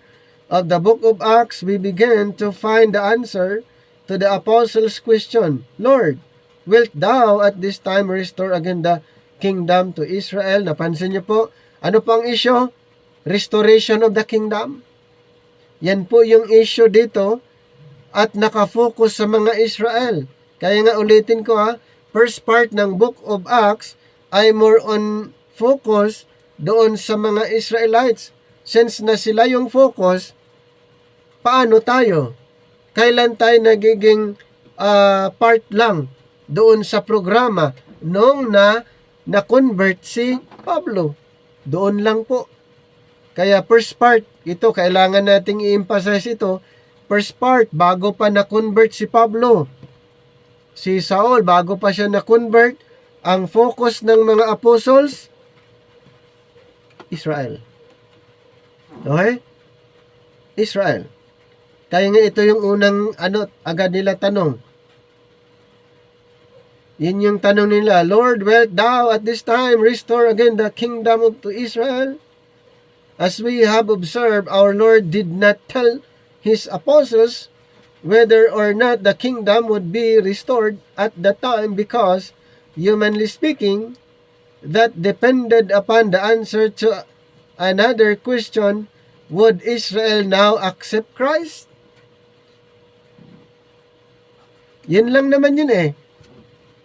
of the book of Acts, we begin to find the answer to the apostles' question, Lord, wilt thou at this time restore again the kingdom to Israel? Napansin niyo po, ano po ang issue? Restoration of the kingdom. Yan po yung issue dito at nakafocus sa mga Israel. Kaya nga ulitin ko first part ng Book of Acts ay more on focus doon sa mga Israelites. Since na sila yung focus, paano tayo? Kailan tayo nagiging part lang doon sa programa nung na-convert si Pablo? Doon lang po. Kaya first part, ito kailangan nating i-emphasize ito. First part, bago pa na-convert si Pablo, si Saul, bago pa siya na-convert, ang focus ng mga apostles, Israel. Okay? Israel. Kaya nga ito yung unang agad nila tanong. Yun yung tanong nila, Lord, wilt thou at this time restore again the kingdom to Israel? As we have observed, our Lord did not tell his apostles whether or not the kingdom would be restored at the time because, humanly speaking, that depended upon the answer to another question, would Israel now accept Christ? Yun lang naman yun eh.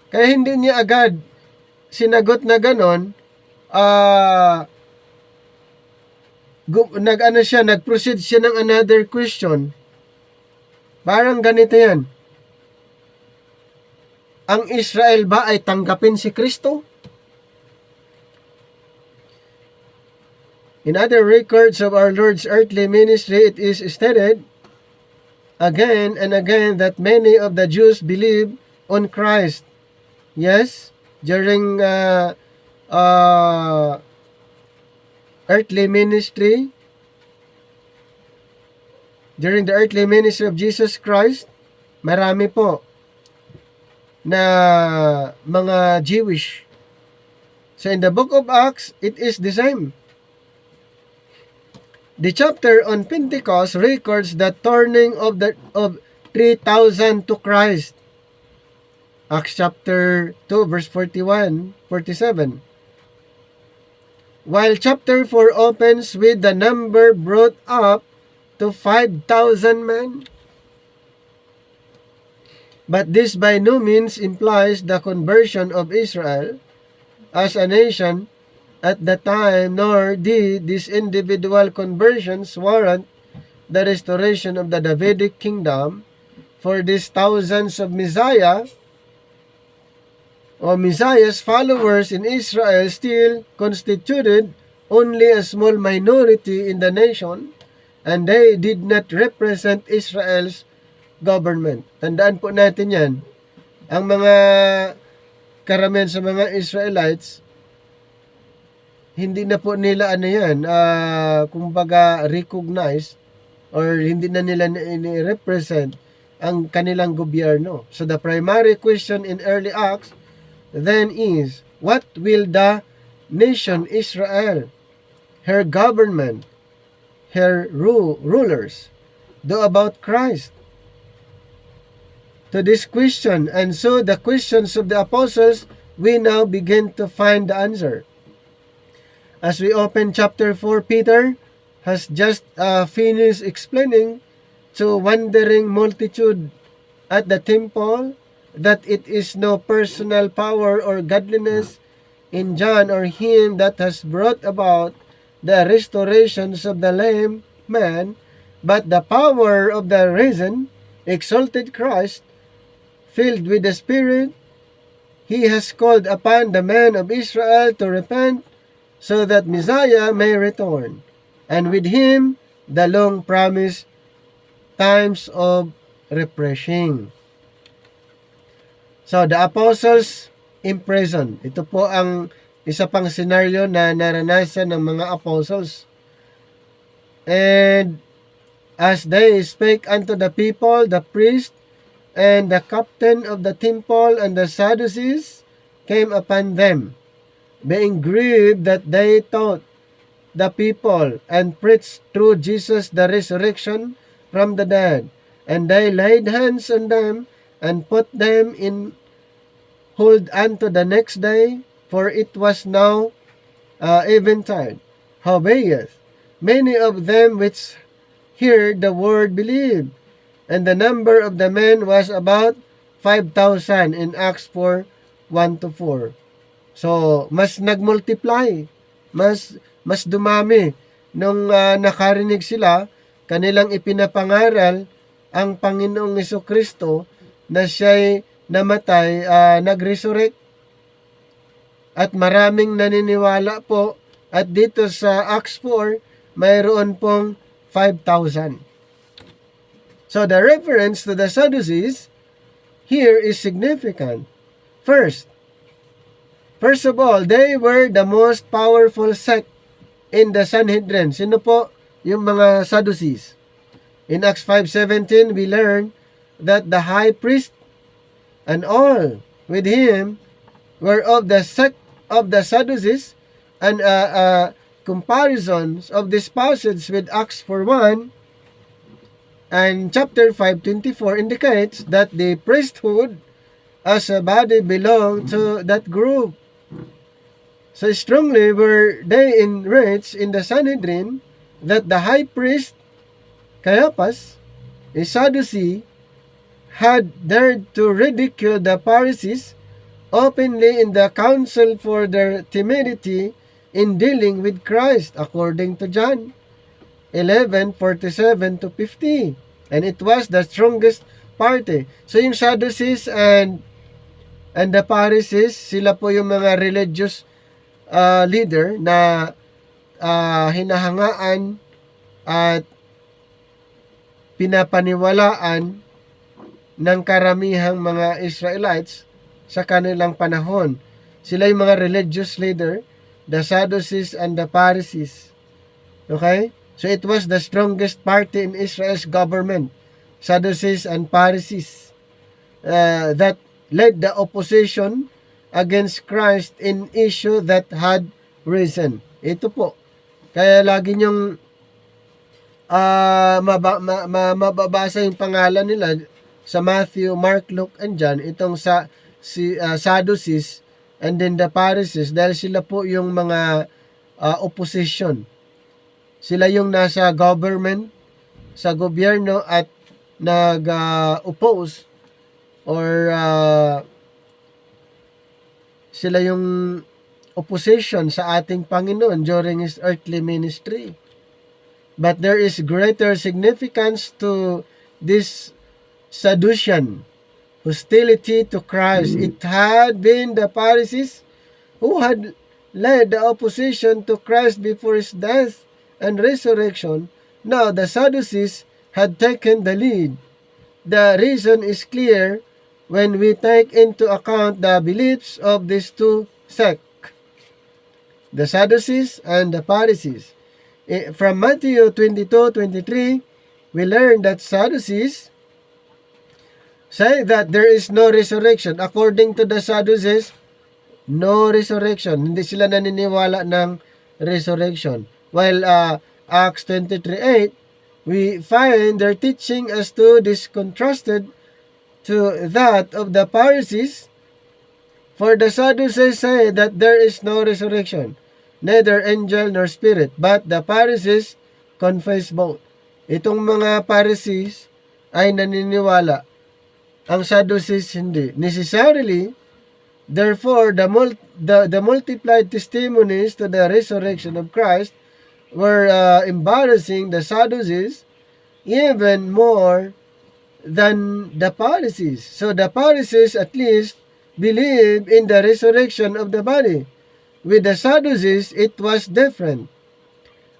Kaya hindi niya agad sinagot na ganon, nag-proceed siya ng another question. Parang ganito yan. Ang Israel ba ay tanggapin si Kristo? In other records of our Lord's earthly ministry, it is stated again and again that many of the Jews believed on Christ. Yes, during earthly ministry, during the earthly ministry of Jesus Christ, marami po na mga Jewish. So in the book of Acts, it is the same. The chapter on Pentecost records the turning of 3,000 to Christ. Acts chapter 2 verse 41, 47. While chapter 4 opens with the number brought up to 5,000 men. But this by no means implies the conversion of Israel as a nation at the time, nor did these individual conversions warrant the restoration of the Davidic kingdom, for these thousands of Messiah's followers in Israel still constituted only a small minority in the nation, and they did not represent Israel's government. Tandaan po natin yan. Ang mga karamihan sa mga Israelites, hindi na po nila kumbaga recognize or hindi na nila represent ang kanilang gobyerno. So the primary question in early Acts then is, what will the nation Israel, her government, her rulers, do about Christ? To this question, and so the questions of the apostles, we now begin to find the answer. As we open chapter 4, Peter has just finished explaining to wondering multitude at the temple that it is no personal power or godliness in John or him that has brought about the restorations of the lame man, but the power of the risen, exalted Christ, filled with the Spirit. He has called upon the men of Israel to repent, so that Messiah may return, and with him the long-promised times of refreshing. So, the apostles imprisoned. Ito po ang isa pang senaryo na naranasan ng mga apostles. And as they spake unto the people, the priest and the captain of the temple and the Sadducees came upon them, being grieved that they taught the people and preached through Jesus the resurrection from the dead. And they laid hands on them and put them in hold unto the next day, for it was now eventide. Howbeit, many of them which heard the word believed, and the number of the men was about 5,000 in Acts 4, 1-4. So, mas nagmultiply, mas dumami nung nakarinig sila, kanilang ipinapangaral ang Panginoong Jesucristo na siya'y namatay, nag-resurrect, at maraming naniniwala po, at dito sa Acts 4, mayroon pong 5,000. So the reference to the Sadducees here is significant. First of all, they were the most powerful sect in the Sanhedrin. Sino po yung mga Sadducees? In Acts 5:17, we learn that the high priest and all with him were of the sect of the Sadducees, and comparisons of this passage with Acts 4:1 and chapter 5:24 indicates that the priesthood as a body belonged to that group. So strongly were they enraged in the Sanhedrin that the high priest Caiaphas, a Sadducee, had dared to ridicule the Pharisees openly in the council for their timidity in dealing with Christ, according to John 11:47-50. And it was the strongest party. So yung Sadducees and the Pharisees, sila po yung mga religious leader na hinahangaan at pinapaniwalaan ng karamihang mga Israelites sa kanilang panahon. Sila yung mga religious leader, the Sadducees and the Pharisees. Okay? So it was the strongest party in Israel's government, Sadducees and Pharisees, that led the opposition against Christ in issue that had risen. Ito po. Kaya lagi niyong mababasa yung pangalan nila sa Matthew, Mark, Luke, and John, itong Sadducees and then the Pharisees, dahil sila po yung mga opposition. Sila yung nasa government, sa gobyerno, at nag-oppose or sila yung opposition sa ating Panginoon during His earthly ministry. But there is greater significance to this Sadducean hostility to Christ. It had been the Pharisees who had led the opposition to Christ before His death and resurrection. Now the Sadducees had taken the lead. The reason is clear when we take into account the beliefs of these two sects, the Sadducees and the Pharisees. From Matthew 22:23, we learn that Sadducees say that there is no resurrection. According to the Sadducees, no resurrection. Hindi sila naniniwala ng resurrection. While Acts 23:8, we find their teaching as to this contrasted to that of the Pharisees. For the Sadducees say that there is no resurrection, neither angel nor spirit, but the Pharisees confess both. Itong mga Pharisees ay naniniwala, ang Sadducees hindi. Necessarily, therefore, the multiplied testimonies to the resurrection of Christ were embarrassing the Sadducees even more than the Pharisees. So the Pharisees at least believe in the resurrection of the body. With the Sadducees, it was different.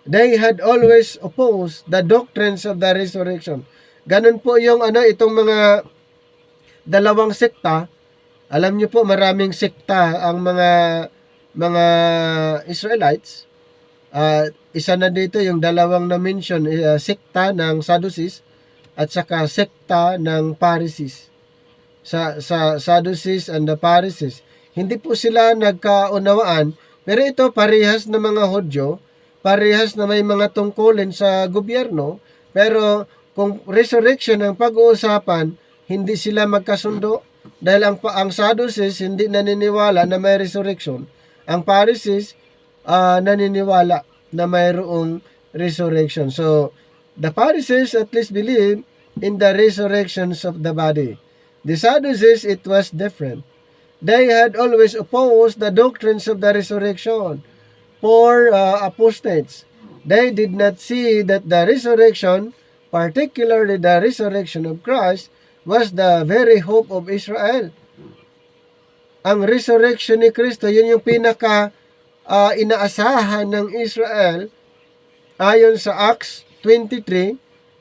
They had always opposed the doctrines of the resurrection. Ganun po yung itong mga dalawang sekta. Alam niyo po, maraming sekta ang mga Israelites. Isa na dito yung dalawang na-mention, sekta ng Sadducees at saka sekta ng Pharisees. Sa Sadducees and the Pharisees, hindi po sila nagkaunawaan, pero ito parehas na mga Hudyo, parehas na may mga tungkulin sa gobyerno, pero kung resurrection ang pag-uusapan, hindi sila magkasundo dahil ang Sadducees hindi naniniwala na may resurrection. Ang Pharisees naniniwala na mayroong resurrection. So, the Pharisees at least believe in the resurrections of the body. The Sadducees, it was different. they had always opposed the doctrines of the resurrection. For apostates, they did not see that the resurrection, particularly the resurrection of Christ, was the very hope of Israel. Ang resurrection ni Kristo, yun yung pinaka inaasahan ng Israel ayon sa Acts 23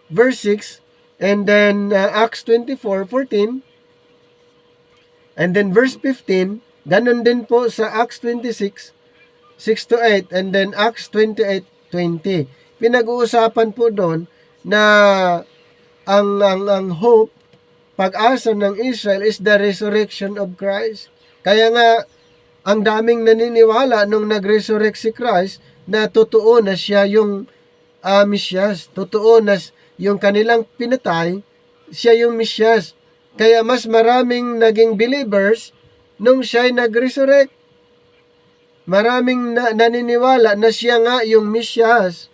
verse 6, and then Acts 24:14, and then verse 15, ganun din po sa Acts 26 6 to 8, and then Acts 28:20. Pinag-uusapan po doon na ang hope, pag-asa ng Israel is the resurrection of Christ. Kaya nga, ang daming naniniwala nung nag-resurrect si Christ na totoo na siya yung Mesyas. Totoo na yung kanilang pinatay, siya yung Mesyas. Kaya mas maraming naging believers nung siya'y nag-resurrect. Maraming naniniwala na siya nga yung Mesyas.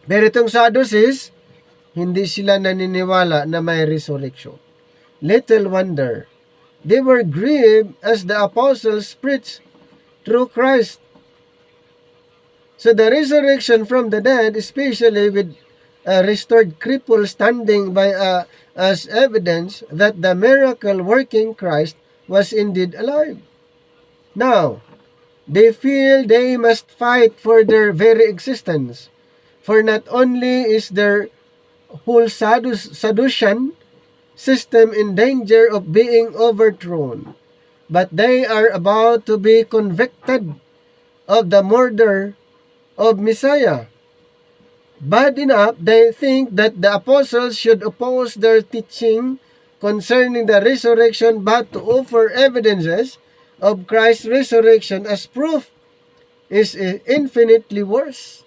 Pero itong Sadducees, hindi sila naniniwala na may resurrection. Little wonder, they were grieved as the apostles preached through Christ. So the resurrection from the dead, especially with a restored cripple standing by as evidence that the miracle-working Christ was indeed alive. Now, they feel they must fight for their very existence, for not only is their whole Sadducean system in danger of being overthrown, but they are about to be convicted of the murder of Messiah. Bad enough, they think that the apostles should oppose their teaching concerning the resurrection, but to offer evidences of Christ's resurrection as proof is infinitely worse.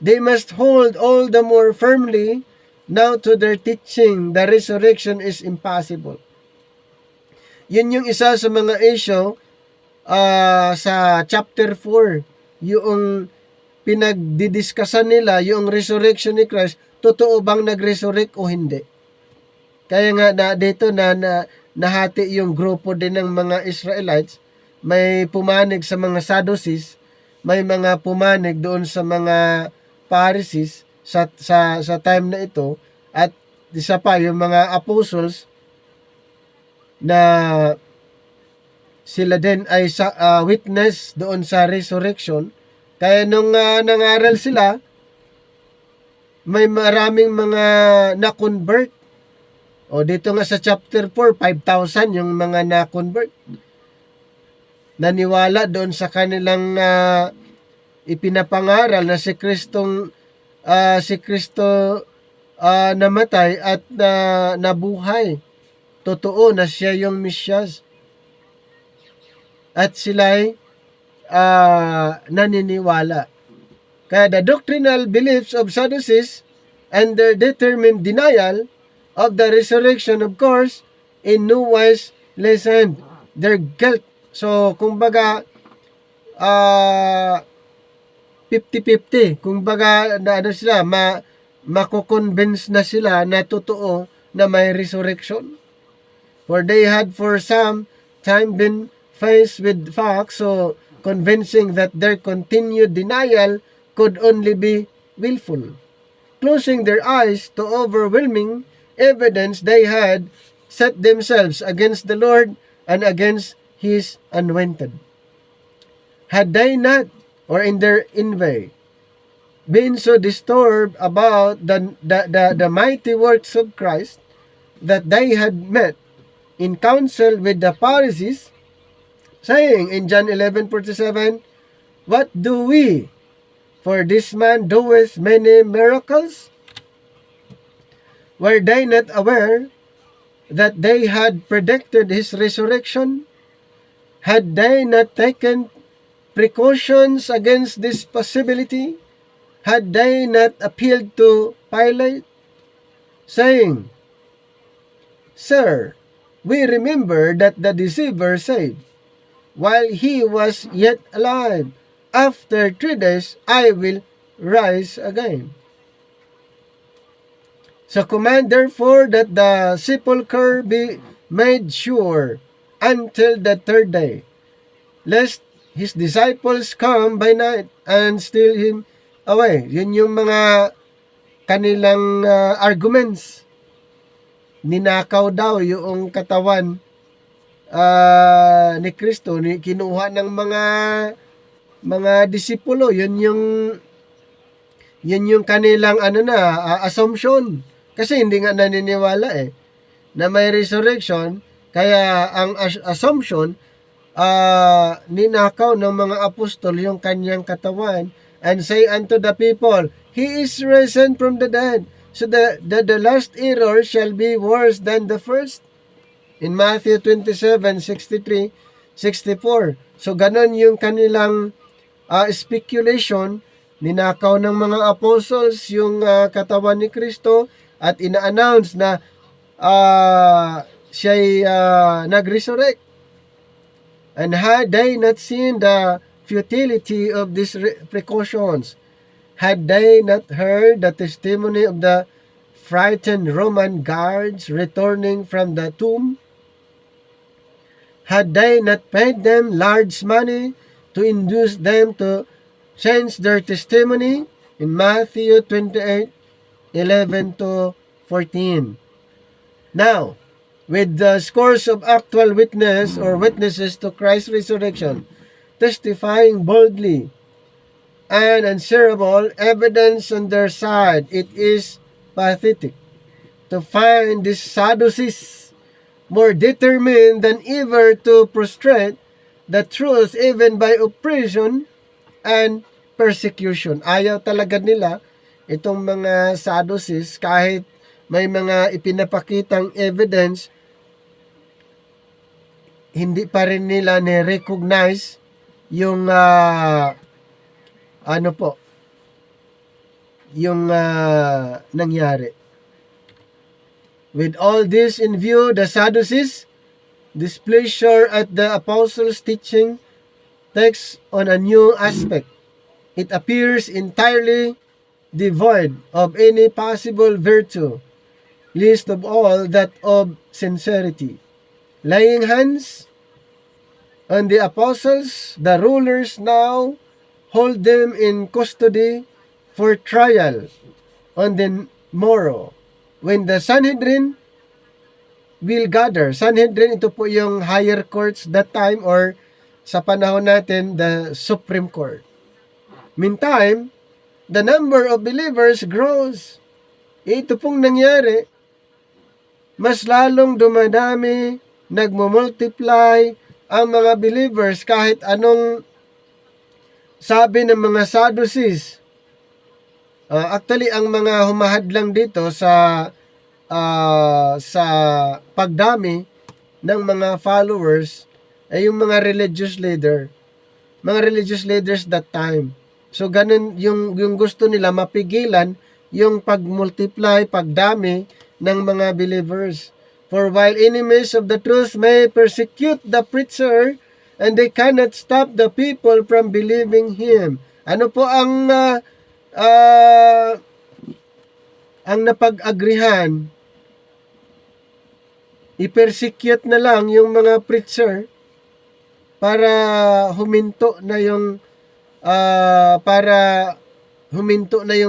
They must hold all the more firmly now to their teaching the resurrection is impossible. Yun yung isa sa mga issue sa chapter 4, yung pinagdidiskussan nila, yung resurrection ni Christ, totoo bang nag-resurrect o hindi. Kaya nga dito nahati yung grupo din ng mga Israelites, may pumanig sa mga Sadducees, may mga pumanig doon sa mga Pharisees sa time na ito, at isa pa yung mga apostles na sila din ay witness doon sa resurrection. Kaya nung nangaral sila, may maraming mga na-convert. O dito nga sa chapter 4, 5,000 yung mga na-convert. Naniwala doon sa kanilang ipinapangaral na si Kristo namatay at nabuhay. Totoo na siya yung Mesyas. At sila'y naniniwala. Kaya the doctrinal beliefs of Sadducees and their determined denial of the resurrection, of course, in no wise lessened their guilt. So, kumbaga, 50-50. Kumbaga, sila, mako-convince na sila na totoo na may resurrection. For they had for some time been faced with facts, so convincing that their continued denial could only be willful. Closing their eyes to overwhelming evidence, they had set themselves against the Lord and against His anointed. Had they not, or in their envy, been so disturbed about the mighty works of Christ that they had met in council with the Pharisees, saying in John 11:47, "What do we? For this man doeth many miracles." Were they not aware that they had predicted his resurrection? Had they not taken precautions against this possibility? Had they not appealed to Pilate, saying, "Sir, we remember that the deceiver said, while he was yet alive, after 3 days I will rise again." So command therefore that the sepulchre be made sure until the third day, lest his disciples come by night and steal him away. Yun yung mga kanilang arguments. Ninakaw daw yung katawan ni Kristo, kinuha ng mga disipulo. Yun yung kanilang assumption. Kasi hindi nga naniniwala na may resurrection. Kaya ang assumption, ninakaw ng mga apostol yung kanyang katawan and say unto the people, He is risen from the dead, so the last error shall be worse than the first. In Matthew 27:63, 64. So ganon yung kanilang speculation. Ninakaw ng mga apostles yung katawan ni Kristo at ina-announce na siya'y nag-resurrect. And had they not seen the futility of these precautions, had they not heard the testimony of the frightened Roman guards returning from the tomb, had they not paid them large money to induce them to change their testimony? In Matthew 28:11-14. Now, with the scores of actual witnesses to Christ's resurrection, testifying boldly and unshareable evidence on their side, it is pathetic to find these Sadducees more determined than ever to prostrate the truth even by oppression and persecution. Ayaw talaga nila itong mga Sadducees, kahit may mga ipinapakitang evidence, hindi pa rin nila ni-recognize yung nangyari. With all this in view, the Sadducees' displeasure at the apostles' teaching takes on a new aspect. It appears entirely devoid of any possible virtue, least of all that of sincerity. Laying hands on the apostles, the rulers now hold them in custody for trial on the morrow, when the Sanhedrin will gather. Sanhedrin, ito po yung higher courts that time, or sa panahon natin, the Supreme Court. Meantime, the number of believers grows. Ito pong nangyari, mas lalong dumadami, nagmumultiply ang mga believers kahit anong sabi ng mga Sadducees. Actually, ang mga humahadlang dito sa pagdami ng mga followers ay yung mga religious leaders that time. So ganun yung gusto nila, mapigilan yung pagmultiply, pagdami ng mga believers. For while enemies of the truth may persecute the preacher, and they cannot stop the people from believing him. Ano po ang napag-agrihan? I-persecute na lang yung mga preacher para huminto na yung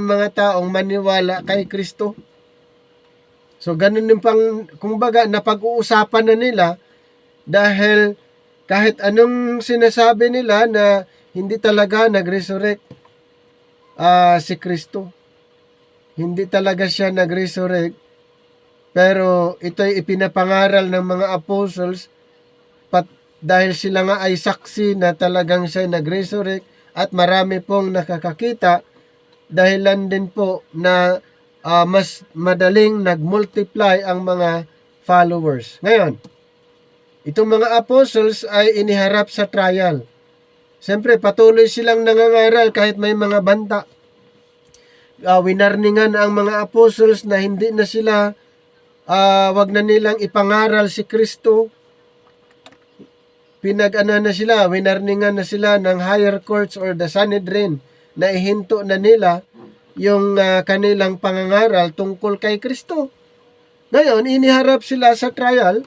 mga taong maniwala kay Kristo. So ganun yung kumbaga napag-uusapan na nila, dahil kahit anong sinasabi nila na hindi talaga nag-resurrect si Kristo. Hindi talaga siya nag-resurrect, pero ito'y ipinapangaral ng mga apostles dahil sila nga ay saksi na talagang siya nag-resurrect, at marami pong nakakakita, dahilan din po na mas madaling nag-multiply ang mga followers. Ngayon, itong mga apostles ay iniharap sa trial. Siyempre, patuloy silang nangangaral kahit may mga banta. Winarningan ang mga apostles na hindi na sila, wag na nilang ipangaral si Kristo. Winarningan na sila ng higher courts or the Sanhedrin na ihinto na nila yung kanilang pangangaral tungkol kay Kristo. Ngayon, iniharap sila sa trial,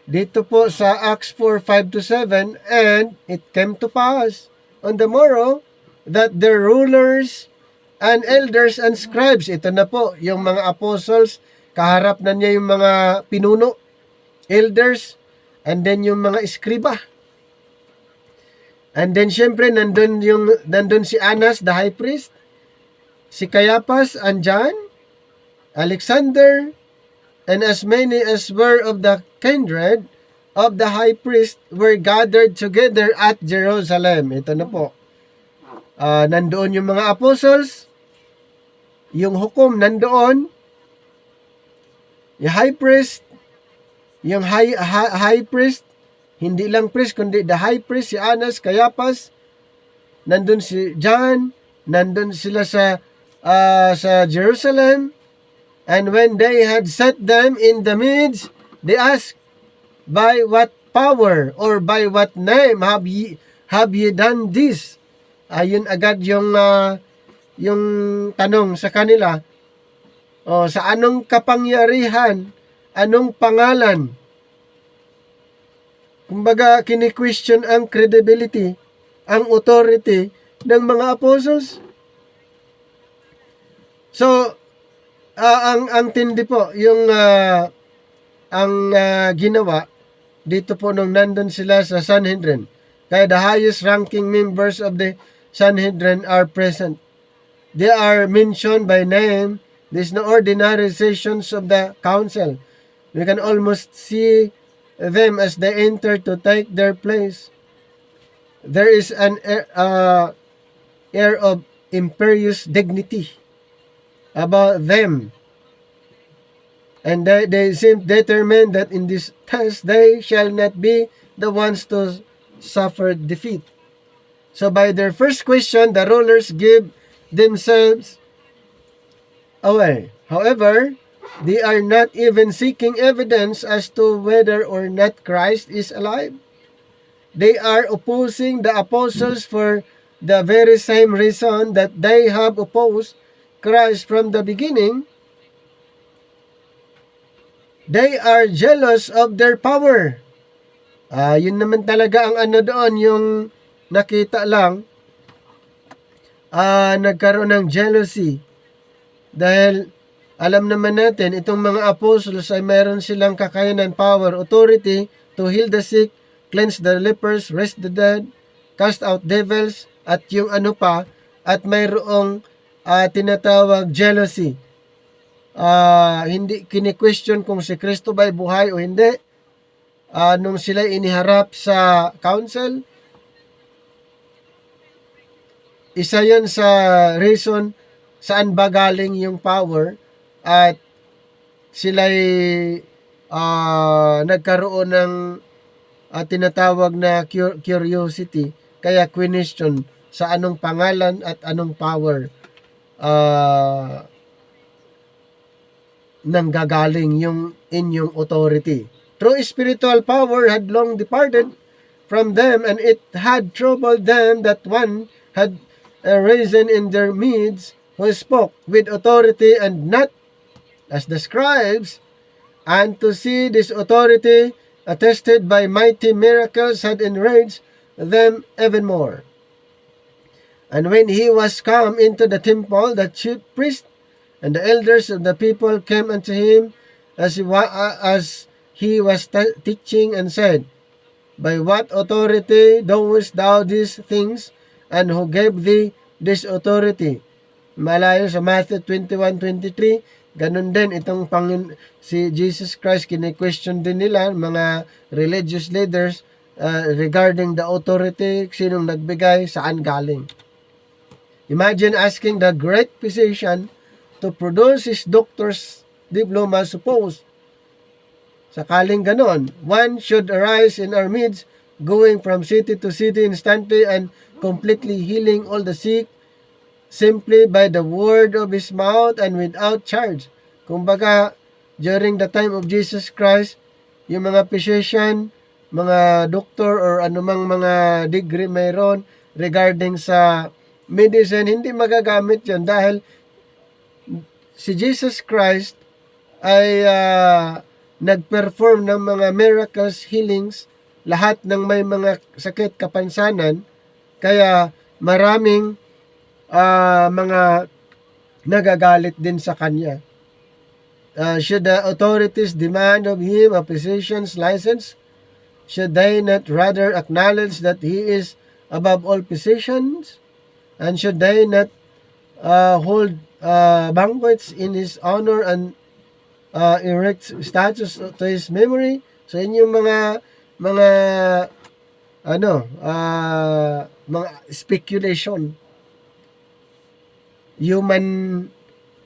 dito po sa Acts 4:5-7, and it came to pass on the morrow that the rulers and elders and scribes, ito na po, yung mga apostles, kaharap na niya yung mga pinuno, elders, and then yung mga eskriba. And then syempre, nandun si Annas, the high priest, si Caiaphas and John, Alexander, and as many as were of the kindred of the high priest were gathered together at Jerusalem. Ito na po. Nandoon yung mga apostles, yung hukom nandoon, yung high priest, yung high priest, hindi lang priest, kundi the high priest, si Annas, Caiaphas, nandun si John, nandun sila sa Jerusalem, and when they had set them in the midst, they asked, by what power or by what name have ye done this? Ayun agad yung tanong sa kanila, sa anong kapangyarihan, anong pangalan? Kumbaga, kini-question ang credibility, ang authority ng mga apostles. So, ang tindi po, yung ginawa, dito po nung nandun sila sa Sanhedrin. Kaya the highest ranking members of the Sanhedrin are present. They are mentioned by name. These no ordinary sessions of the council. We can almost see them as they enter to take their place. There is an air of imperious dignity about them. And they seem determined that in this test they shall not be the ones to suffer defeat. So by their first question, the rulers give themselves away. However, they are not even seeking evidence as to whether or not Christ is alive. They are opposing the apostles for the very same reason that they have opposed Christ from the beginning. They are jealous of their power. Yun naman talaga ang ano doon, yung nakita lang, nagkaroon ng jealousy. Dahil alam naman natin, itong mga apostles ay mayroon silang kakayanan, power, authority to heal the sick, cleanse the lepers, raise the dead, cast out devils, at yung ano pa, at mayroong tinatawag jealousy. Hindi kini-question kung si Kristo ba'y buhay o hindi. Nung sila iniharap sa council, isa yon sa reason saan ba galing yung power, at sila'y nagkaroon ng tinatawag na curiosity, kaya question sa anong pangalan at anong power nanggagaling yung inyong authority. True spiritual power had long departed from them, and it had troubled them that one had arisen in their midst who spoke with authority and not as the scribes, and to see this authority attested by mighty miracles had enraged them even more. And when he was come into the temple, the chief priest and the elders of the people came unto him as he was teaching, and said, by what authority doest thou these things, and who gave thee this authority? Malayo sa Matthew 21:23, ganun din itong si Jesus Christ, kine-question din nila mga religious leaders regarding the authority, sinong nagbigay, saan galing. Imagine asking the great physician to produce his doctor's diploma. Suppose sakaling ganon, one should arise in our midst, going from city to city instantly and completely healing all the sick, simply by the word of his mouth and without charge. Kumbaga, during the time of Jesus Christ, yung mga physician, mga doctor, or anumang mga degree mayroon regarding sa medicine, hindi magagamit yan dahil si Jesus Christ ay nag-perform ng mga miracles, healings, lahat ng may mga sakit, kapansanan, kaya maraming mga nagagalit din sa kanya. Should the authorities demand of him a physician's license? Should they not rather acknowledge that he is above all physicians? And should they not hold banquets in his honor and erect statues to his memory? So inyong mga mga speculation, human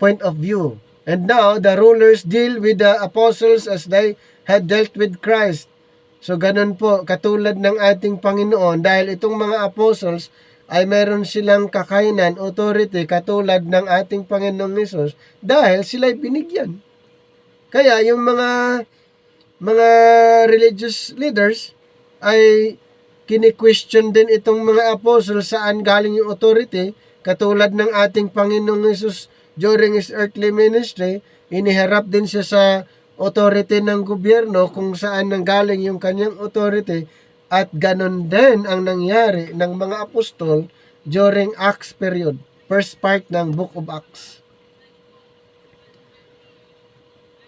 point of view. And now the rulers deal with the apostles as they had dealt with Christ. So ganun po, katulad ng ating Panginoon, dahil itong mga apostles ay meron silang kakainan, authority, katulad ng ating Panginoong Hesus, dahil sila'y binigyan. Kaya yung mga religious leaders ay kini-question din itong mga apostles saan galing yung authority, katulad ng ating Panginoong Hesus during his earthly ministry, iniharap din siya sa authority ng gobyerno kung saan nanggaling yung kanyang authority, at ganon din ang nangyari ng mga apostol during Acts period, first part ng Book of Acts.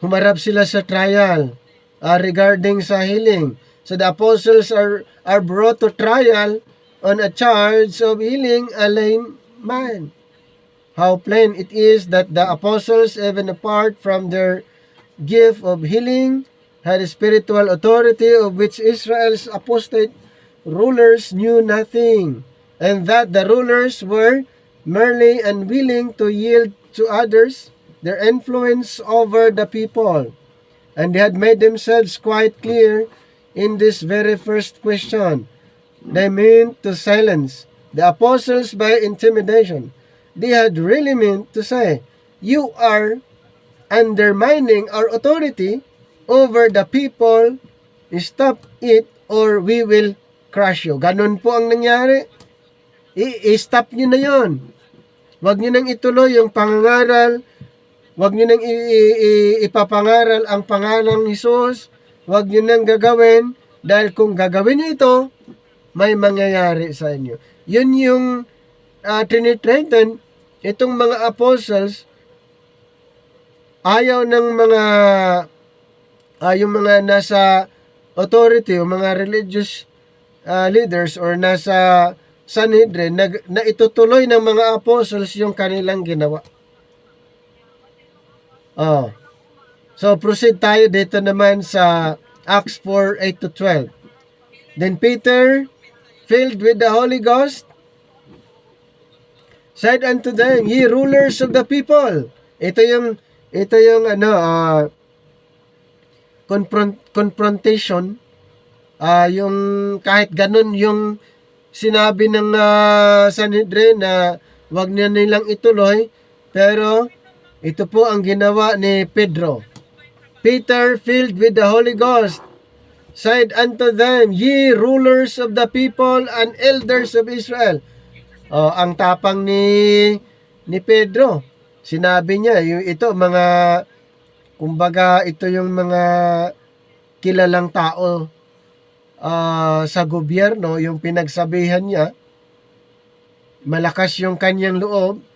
Humarap sila sa trial regarding sa healing. So the apostles are brought to trial on a charge of healing a lame man. How plain it is that the apostles, even apart from their gift of healing, had a spiritual authority of which Israel's apostate rulers knew nothing, and that the rulers were merely unwilling to yield to others their influence over the people, and they had made themselves quite clear in this very first question. They meant to silence the apostles by intimidation. They had really meant to say, you are undermining our authority over the people, stop it or we will crush you. Ganun po ang nangyari. I-stop nyo na yon. Huwag nyo nang ituloy yung pangangaral. Huwag nyo nang ipapangaral ang pangalang Hesus. Huwag nyo nang gagawin, dahil kung gagawin nyo ito, may mangyayari sa inyo. Yun yung tinitreaten itong mga apostles. Ayaw ng mga yung mga nasa authority o mga religious leaders or nasa Sanhedrin na itutuloy ng mga apostles yung kanilang ginawa. So proceed tayo dito naman sa Acts 4:8-12. Then Peter, filled with the Holy Ghost, said unto them, ye rulers of the people. Ito yung confrontation. Yung kahit ganun yung sinabi ng Sanhedrin na wag na nilang ituloy, pero ito po ang ginawa ni Pedro. Peter, filled with the Holy Ghost, said unto them, ye rulers of the people and elders of Israel. Ang tapang ni Pedro. Sinabi niya, ito kumbaga ito yung mga kilalang tao sa gobyerno, yung pinagsabihan niya, malakas yung kanyang loob.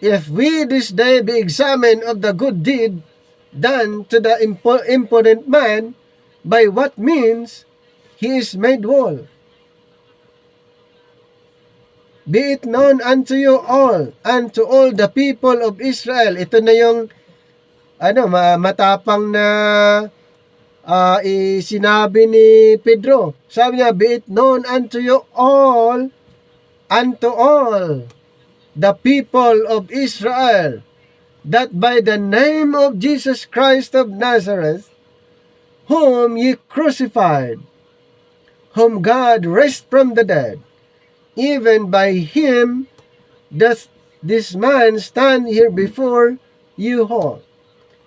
If we this day be examined of the good deed done to the impotent man, by what means he is made whole, be it known unto you all, and to all the people of Israel. Ito na yung matapang na sinabi ni Pedro. Sabi niya, be it known unto you all, unto all the people of Israel, that by the name of Jesus Christ of Nazareth, whom ye crucified, whom God raised from the dead, even by him doth this man stand here before you whole.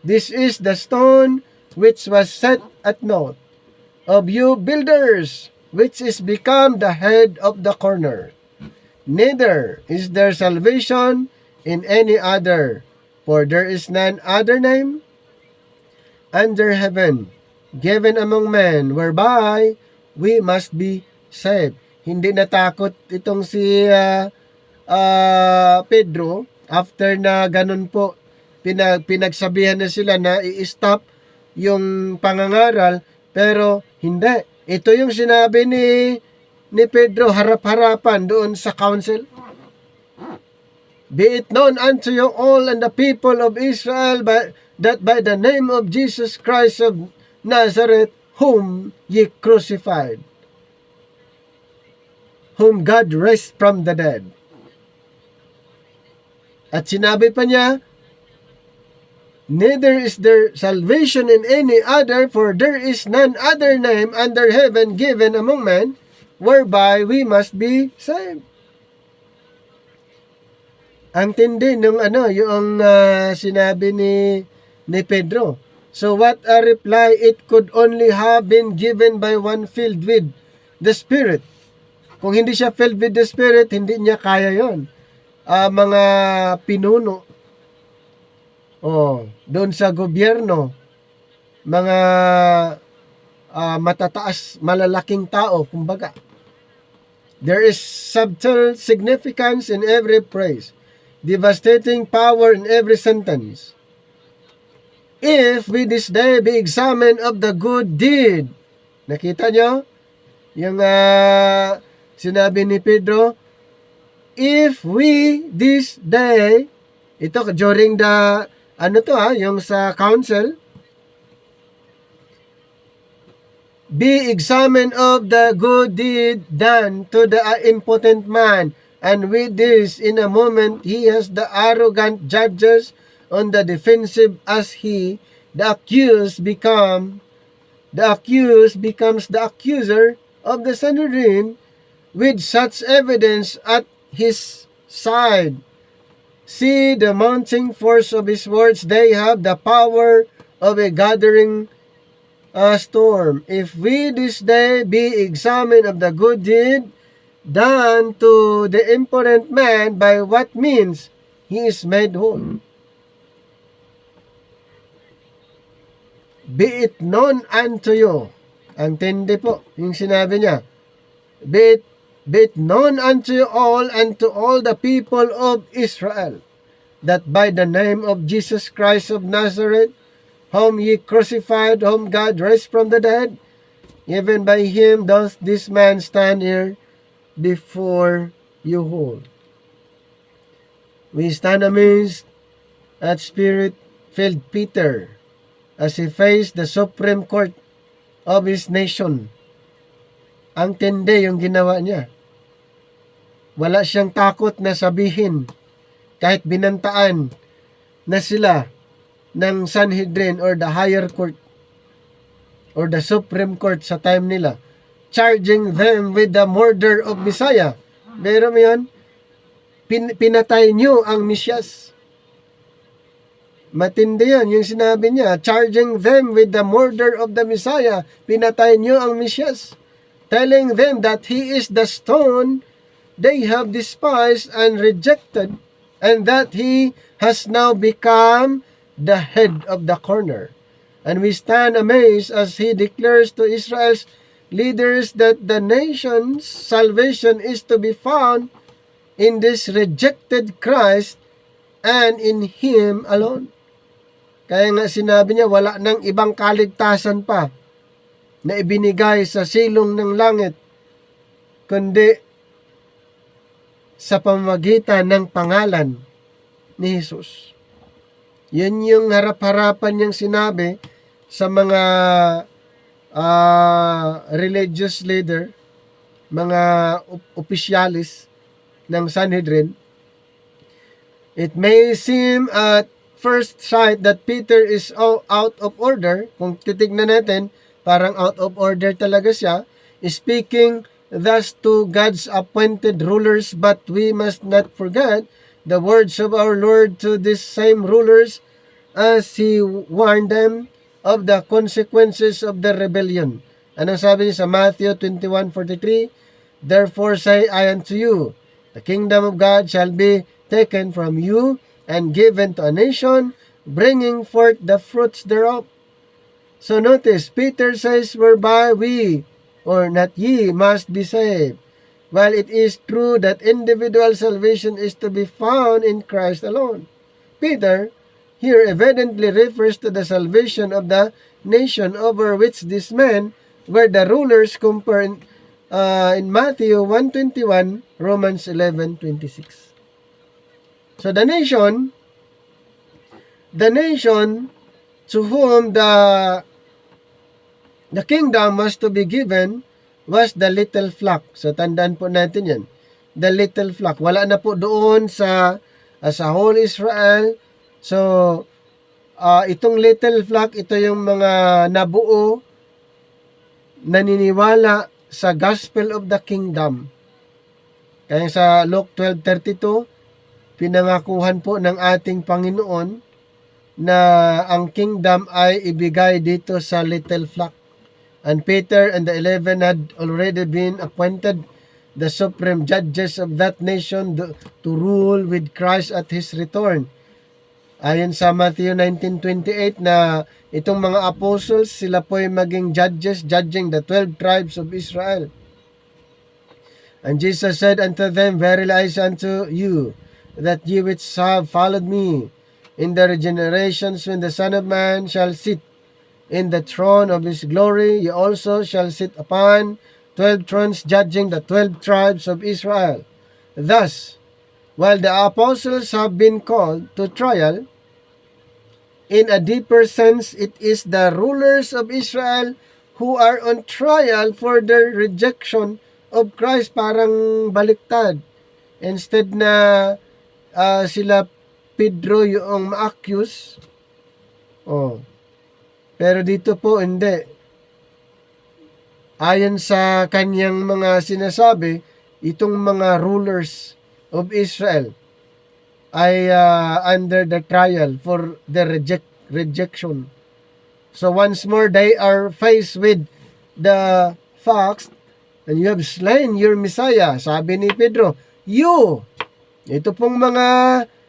This is the stone which was set at naught of you builders, which is become the head of the corner. Neither is there salvation in any other, for there is none other name under heaven, given among men, whereby we must be saved. Hindi natakot itong si Pedro after na ganun po pinagsabihan na sila na i-stop yung pangangaral, pero hindi. Ito yung sinabi ni Pedro harap-harapan doon sa council. Be it known unto you all and the people of Israel that by the name of Jesus Christ of Nazareth, whom ye crucified, whom God raised from the dead. At sinabi pa niya, neither is there salvation in any other, for there is none other name under heaven given among men, whereby we must be saved. Ang tindi nung yung sinabi ni Pedro. So what a reply it could only have been given by one filled with the Spirit. Kung hindi siya filled with the Spirit, hindi niya kaya yon. Mga pinuno, doon sa gobyerno, mga matataas, malalaking tao, kumbaga. There is subtle significance in every phrase, devastating power in every sentence. If we this day be examined of the good deed. Nakita nyo? Yung sinabi ni Pedro, if we this day, ito during the, yung sa council, be examined of the good deed done to the impotent man, and with this, in a moment, he has the arrogant judges on the defensive as he, the accused becomes the accuser of the Sanhedrin with such evidence at his side. See the mounting force of his words. They have the power of a gathering storm. If we this day be examined of the good deed done to the impotent man, by what means he is made whole. Be it known unto you. Ang tindi po, yung sinabi niya. Be it known unto you all and to all the people of Israel, that by the name of Jesus Christ of Nazareth, whom ye crucified, whom God raised from the dead, even by him doth this man stand here before you whole. We stand amazed at Spirit-filled Peter as he faced the Supreme Court of his nation. Ang tindi yung ginawa niya. Wala siyang takot na sabihin, kahit binantaan na sila ng Sanhedrin or the higher court or the Supreme Court sa time nila, charging them with the murder of Messiah. Pero yun, pinatay niyo ang Mesyas. Matindi yan, yung sinabi niya, charging them with the murder of the Messiah. Pinatay niyo ang Mesyas. Telling them that he is the stone they have despised and rejected, and that he has now become the head of the corner. And we stand amazed as he declares to Israel's leaders that the nation's salvation is to be found in this rejected Christ and in him alone. Kaya nga sinabi niya, wala nang ibang kaligtasan pa na ibinigay sa silong ng langit, kundi sa pamamagitan ng pangalan ni Jesus. Yan yung harap-harapan niyang sinabi sa mga religious leader, mga opisyalis ng Sanhedrin. It may seem at first sight that Peter is out of order. Kung titignan natin, parang out of order talaga siya, speaking thus to God's appointed rulers, but we must not forget the words of our Lord to these same rulers as he warned them of the consequences of the rebellion. Ano sabi niya sa Matthew 21:43? Therefore say I unto you, the kingdom of God shall be taken from you and given to a nation, bringing forth the fruits thereof. So notice, Peter says, whereby we, or not ye, must be saved. While it is true that individual salvation is to be found in Christ alone. Peter here evidently refers to the salvation of the nation over which these men were the rulers compared in Matthew 1:21, Romans 11:26. So the nation to whom the kingdom was to be given was the little flock. So tandaan po natin yan. The little flock. Wala na po doon sa whole Israel. So itong little flock, ito yung mga nabuo, naniniwala sa gospel of the kingdom. Kaya sa Luke 12:32, pinangakuhan po ng ating Panginoon na ang kingdom ay ibigay dito sa little flock. And Peter and the 11 had already been appointed the supreme judges of that nation to rule with Christ at His return. Ayon sa Matthew 19:28 na itong mga apostles, sila po ay maging judges, judging the 12 tribes of Israel. And Jesus said unto them, verily I say unto you, that ye which have followed me in the regenerations when the Son of Man shall sit in the throne of his glory, ye also shall sit upon 12 thrones, judging the 12 tribes of Israel. Thus, while the apostles have been called to trial, in a deeper sense, it is the rulers of Israel who are on trial for their rejection of Christ. Parang baliktad. Instead na sila Pedro yung ma-accuse. Pero dito po hindi. Ayon sa kanyang mga sinasabi, itong mga rulers of Israel ay under the trial for the rejection. So once more, they are faced with the facts, and you have slain your Messiah. Sabi ni Pedro, ito pong mga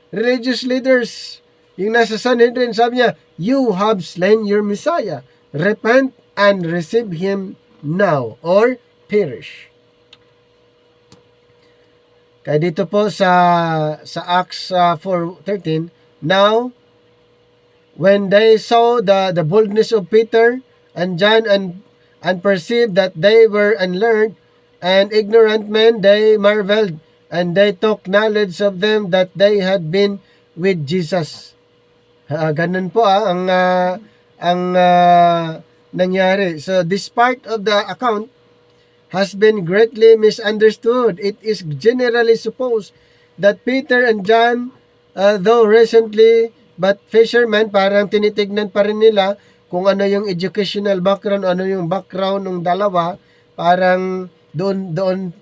religious leaders, yung nasa Sanhedrin, sabi niya, you have slain your Messiah. Repent and receive Him now, or perish. Kaya dito po sa Acts 4:13, now, when they saw the boldness of Peter and John and perceived that they were unlearned and ignorant men, they marveled, and they took knowledge of them that they had been with Jesus. Ganun po ang nangyari. So this part of the account has been greatly misunderstood. It is generally supposed that Peter and John, though recently but fishermen, parang tinitignan pa rin nila kung ano yung educational background, ano yung background ng dalawa, parang doon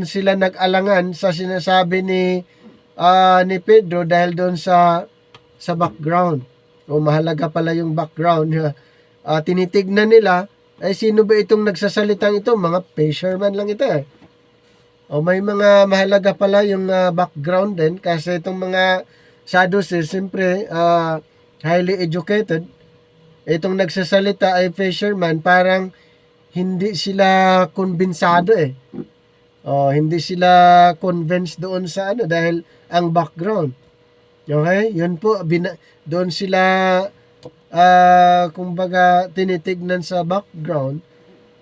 sila nag-alangan sa sinasabi ni Pedro dahil doon sa background. O mahalaga pala yung background. Tinitignan nila, ay sino ba itong nagsasalitang ito? Mga fisherman lang ito eh. O may mga mahalaga pala yung background din, kasi itong mga Sadducees, siyempre highly educated. Itong nagsasalita ay fisherman, parang hindi sila konbinsado eh. Hindi sila convinced doon sa dahil ang background. Okay? Yun po, doon sila kumbaga tinitignan sa background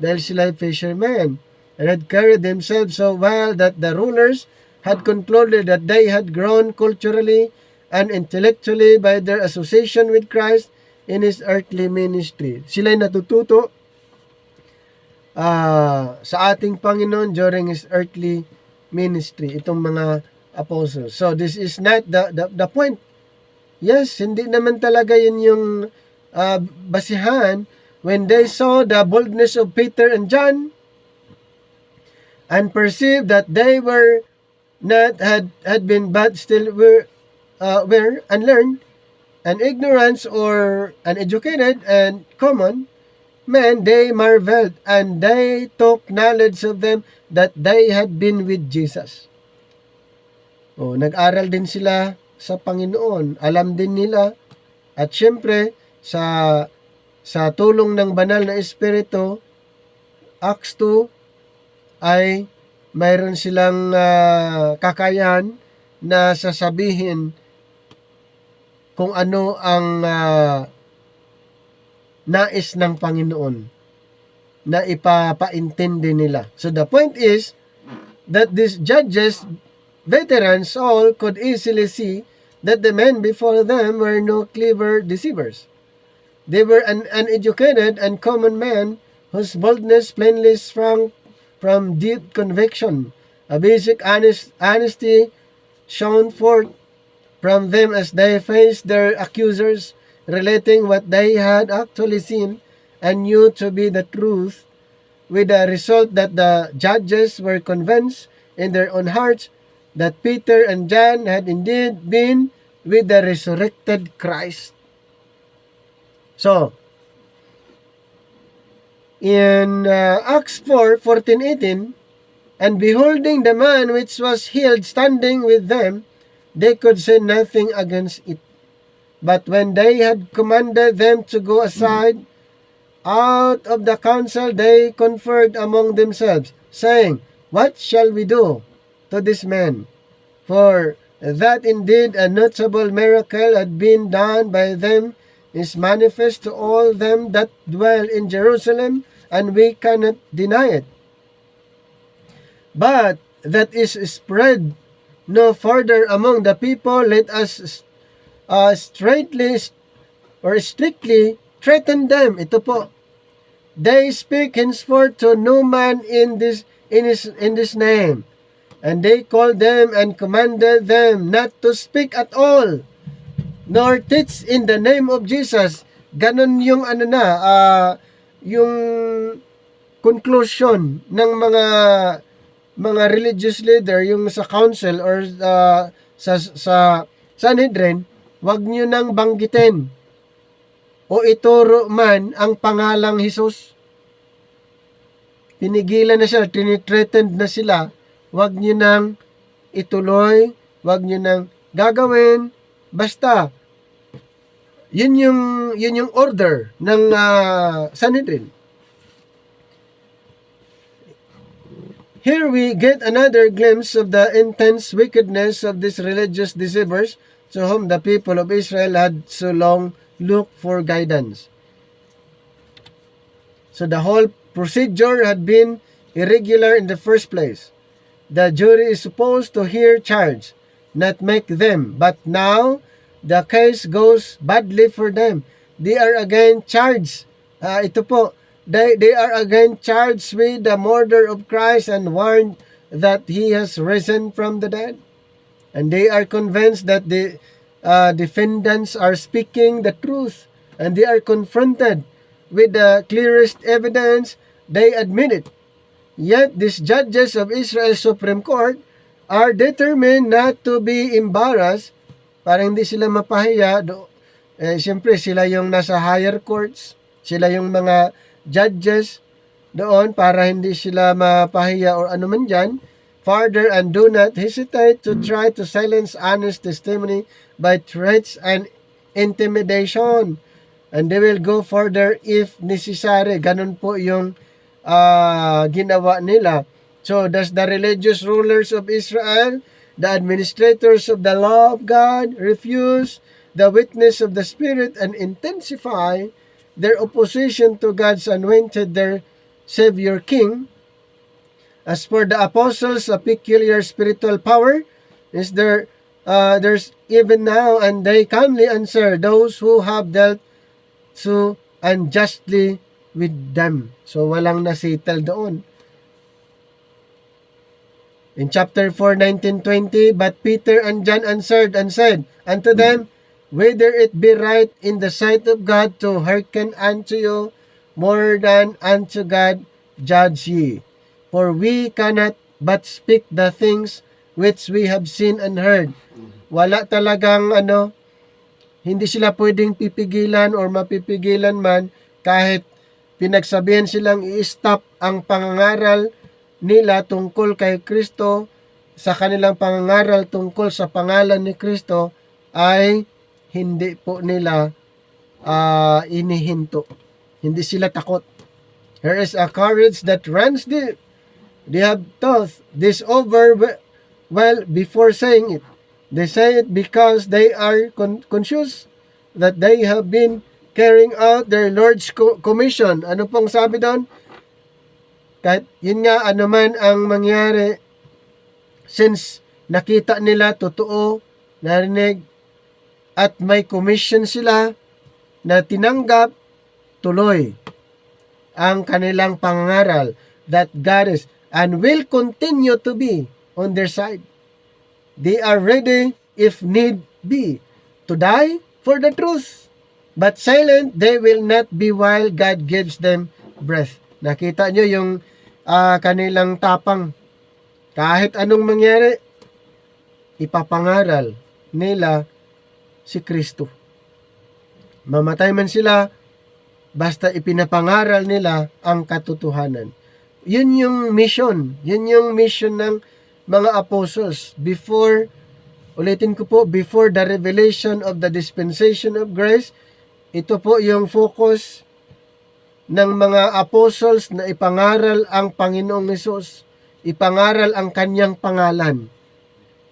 dahil sila fishermen and had carried themselves so well that the rulers had concluded that they had grown culturally and intellectually by their association with Christ in His earthly ministry. Sila'y natututo sa ating Panginoon during His earthly ministry, itong mga apostles. So this is not the point. Yes, hindi naman talaga yun yung basihan. When they saw the boldness of Peter and John and perceived that they were not had been but still were unlearned and ignorant or uneducated and common men, they marveled and they took knowledge of them that they had been with Jesus. Nag-aral din sila sa Panginoon. Alam din nila. At syempre, sa sa tulong ng banal na Espiritu, Acts 2, ay mayroon silang kakayahan na sasabihin kung ano ang nais ng Panginoon na ipapaintindi nila. So the point is that these judges, veterans, all could easily see that the men before them were no clever deceivers. They were an uneducated and common men whose boldness plainly sprang from deep conviction. A basic honesty shone forth from them as they faced their accusers, relating what they had actually seen and knew to be the truth, with the result that the judges were convinced in their own hearts that Peter and John had indeed been with the resurrected Christ. So, in Acts 4:14-18, and beholding the man which was healed standing with them, they could say nothing against it. But when they had commanded them to go aside out of the council, they conferred among themselves, saying, What shall we do to this man? For that indeed a notable miracle had been done by them is manifest to all them that dwell in Jerusalem, and we cannot deny it. But that is spread no further among the people, let us strictly threaten them. Ito po, they speak henceforth to no man in this name, and they called them and commanded them not to speak at all, nor teach in the name of Jesus. Ganon yung yung conclusion ng mga religious leader, yung sa council or sa Sanhedrin. Wag nyo nang banggitin o ituro man ang pangalang Jesus. Pinigilan na sila, tinitreatened na sila. Wag nyo nang ituloy, wag nyo nang gagawin. Basta, yun yung order ng Sanhedrin. Here we get another glimpse of the intense wickedness of these religious deceivers to whom the people of Israel had so long looked for guidance. So the whole procedure had been irregular in the first place. The jury is supposed to hear charge, not make them. But now, the case goes badly for them. They are again charged. Ito po, they are again charged with the murder of Christ and warned that He has risen from the dead. And they are convinced that the defendants are speaking the truth, and they are confronted with the clearest evidence. They admit it. Yet these judges of Israel's Supreme Court are determined not to be embarrassed, para hindi sila mapahiya. Siyempre, sila yung nasa higher courts, sila yung mga judges doon, para hindi sila mapahiya or ano man dyan. Further, and do not hesitate to try to silence honest testimony by threats and intimidation. And they will go further if necessary. Ganun po yung ginawa nila. So, does the religious rulers of Israel, the administrators of the law of God, refuse the witness of the Spirit and intensify their opposition to God's anointed, their Savior King? As for the apostles, a peculiar spiritual power is there's even now, and they calmly answer those who have dealt so unjustly with them. So, walang nasettle doon. In chapter 4, 19-20, but Peter and John answered and said unto them, whether it be right in the sight of God to hearken unto you more than unto God, judge ye. For we cannot but speak the things which we have seen and heard. Wala talagang hindi sila pwedeng pipigilan or mapipigilan man, kahit pinagsabihan silang i-stop ang pangangaral nila tungkol kay Kristo, sa kanilang pangangaral tungkol sa pangalan ni Kristo, ay hindi po nila inihinto. Hindi sila takot. Here is a courage that runs deep. They have thought this over well before saying it. They say it because they are conscious that they have been carrying out their Lord's commission. Ano pong sabi doon? Kahit yun nga, ano man ang mangyari, since nakita nila totoo, narinig, at may commission sila na tinanggap, tuloy ang kanilang pangangaral that God is and will continue to be on their side. They are ready, if need be, to die for the truth. But silent they will not be while God gives them breath. Nakita nyo yung kanilang tapang. Kahit anong mangyari, ipapangaral nila si Kristo. Mamatay man sila, basta ipinapangaral nila ang katotohanan. Yun yung mission. Yun yung mission ng mga apostles. Before, ulitin ko po, before the revelation of the dispensation of grace, ito po yung focus ng mga apostles na ipangaral ang Panginoong Hesus. Ipangaral ang kanyang pangalan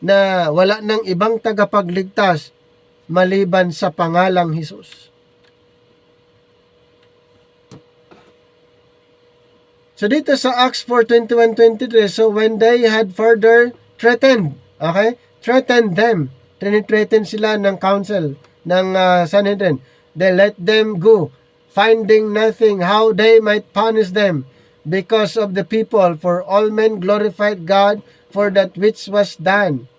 na wala nang ibang tagapagligtas maliban sa pangalang Hesus. So dito sa Acts 4:21-23, so when they had further threatened, okay? Threatened them. Threatened sila ng council, ng Sanhedrin. They let them go, finding nothing how they might punish them because of the people, for all men glorified God for that which was done.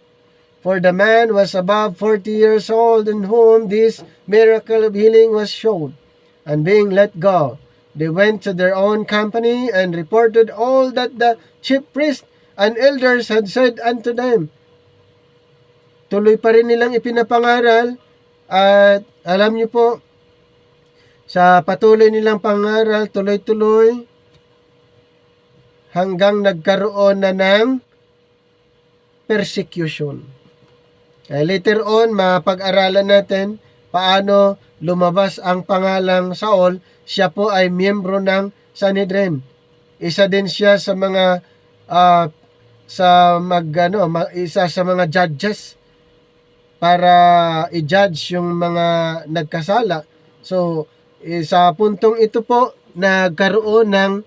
For the man was above 40 years old, in whom this miracle of healing was shown. And being let go, they went to their own company and reported all that the chief priests and elders had said unto them. Tuloy pa rin nilang ipinapangaral, at alam niyo po, sa patuloy nilang pangaral, tuloy-tuloy, hanggang nagkaroon na ng persecution. Later on, mapag-aralan natin paano lumabas ang pangalang Saul. Siya po ay miyembro ng Sanhedrin. Isa din siya sa mga isa sa mga judges para i-judge yung mga nagkasala. So, sa puntong ito po, nagkaroon ng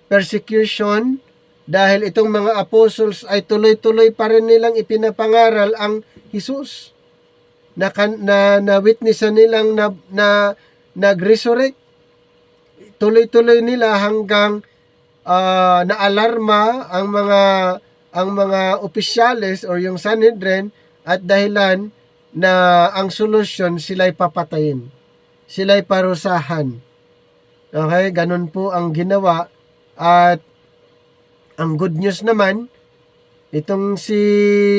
persecution dahil itong mga apostles ay tuloy-tuloy pa rin nilang ipinapangaral ang Hesus. Na-witnessan nilang nag-resurrect. Tuloy-tuloy nila hanggang naalarma ang mga opisyales or yung Sanhedrin, at dahilan na ang solusyon sila'y papatayin. Sila'y parusahan. Okay, ganun po ang ginawa. At ang good news naman, itong si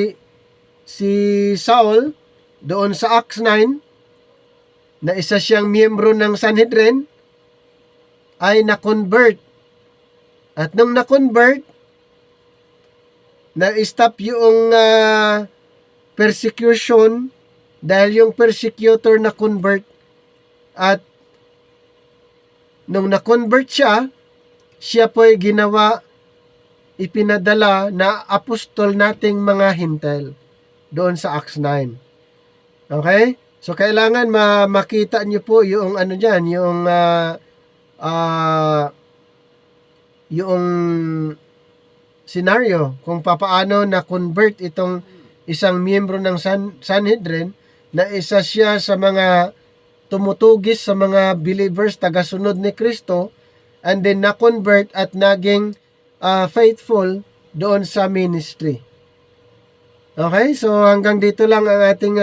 Saul, doon sa Acts 9, na isa siyang miyembro ng Sanhedrin, ay na-convert. At nung na-convert, na-stop yung persecution dahil yung persecutor na-convert. At nung na-convert siya po ay ginawa, ipinadala na apostol nating mga Hintil doon sa Acts 9. Okay? So kailangan makita niyo po yung ano diyan, yung scenario kung papaano na-convert itong isang miyembro ng Sanhedrin na isa siya sa mga tumutugis sa mga believers, tagasunod ni Kristo, and then na-convert at naging faithful doon sa ministry. Okay, so hanggang dito lang ang ating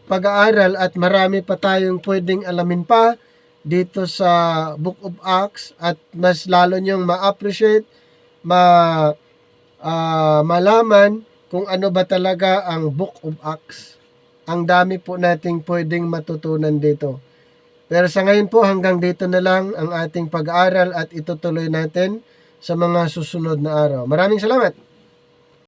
pag-aaral, at marami pa tayong pwedeng alamin pa dito sa Book of Acts, at mas lalo nyong ma-appreciate, malaman kung ano ba talaga ang Book of Acts. Ang dami po nating pwedeng matutunan dito. Pero sa ngayon po, hanggang dito na lang ang ating pag-aaral, at itutuloy natin sa mga susunod na araw. Maraming salamat!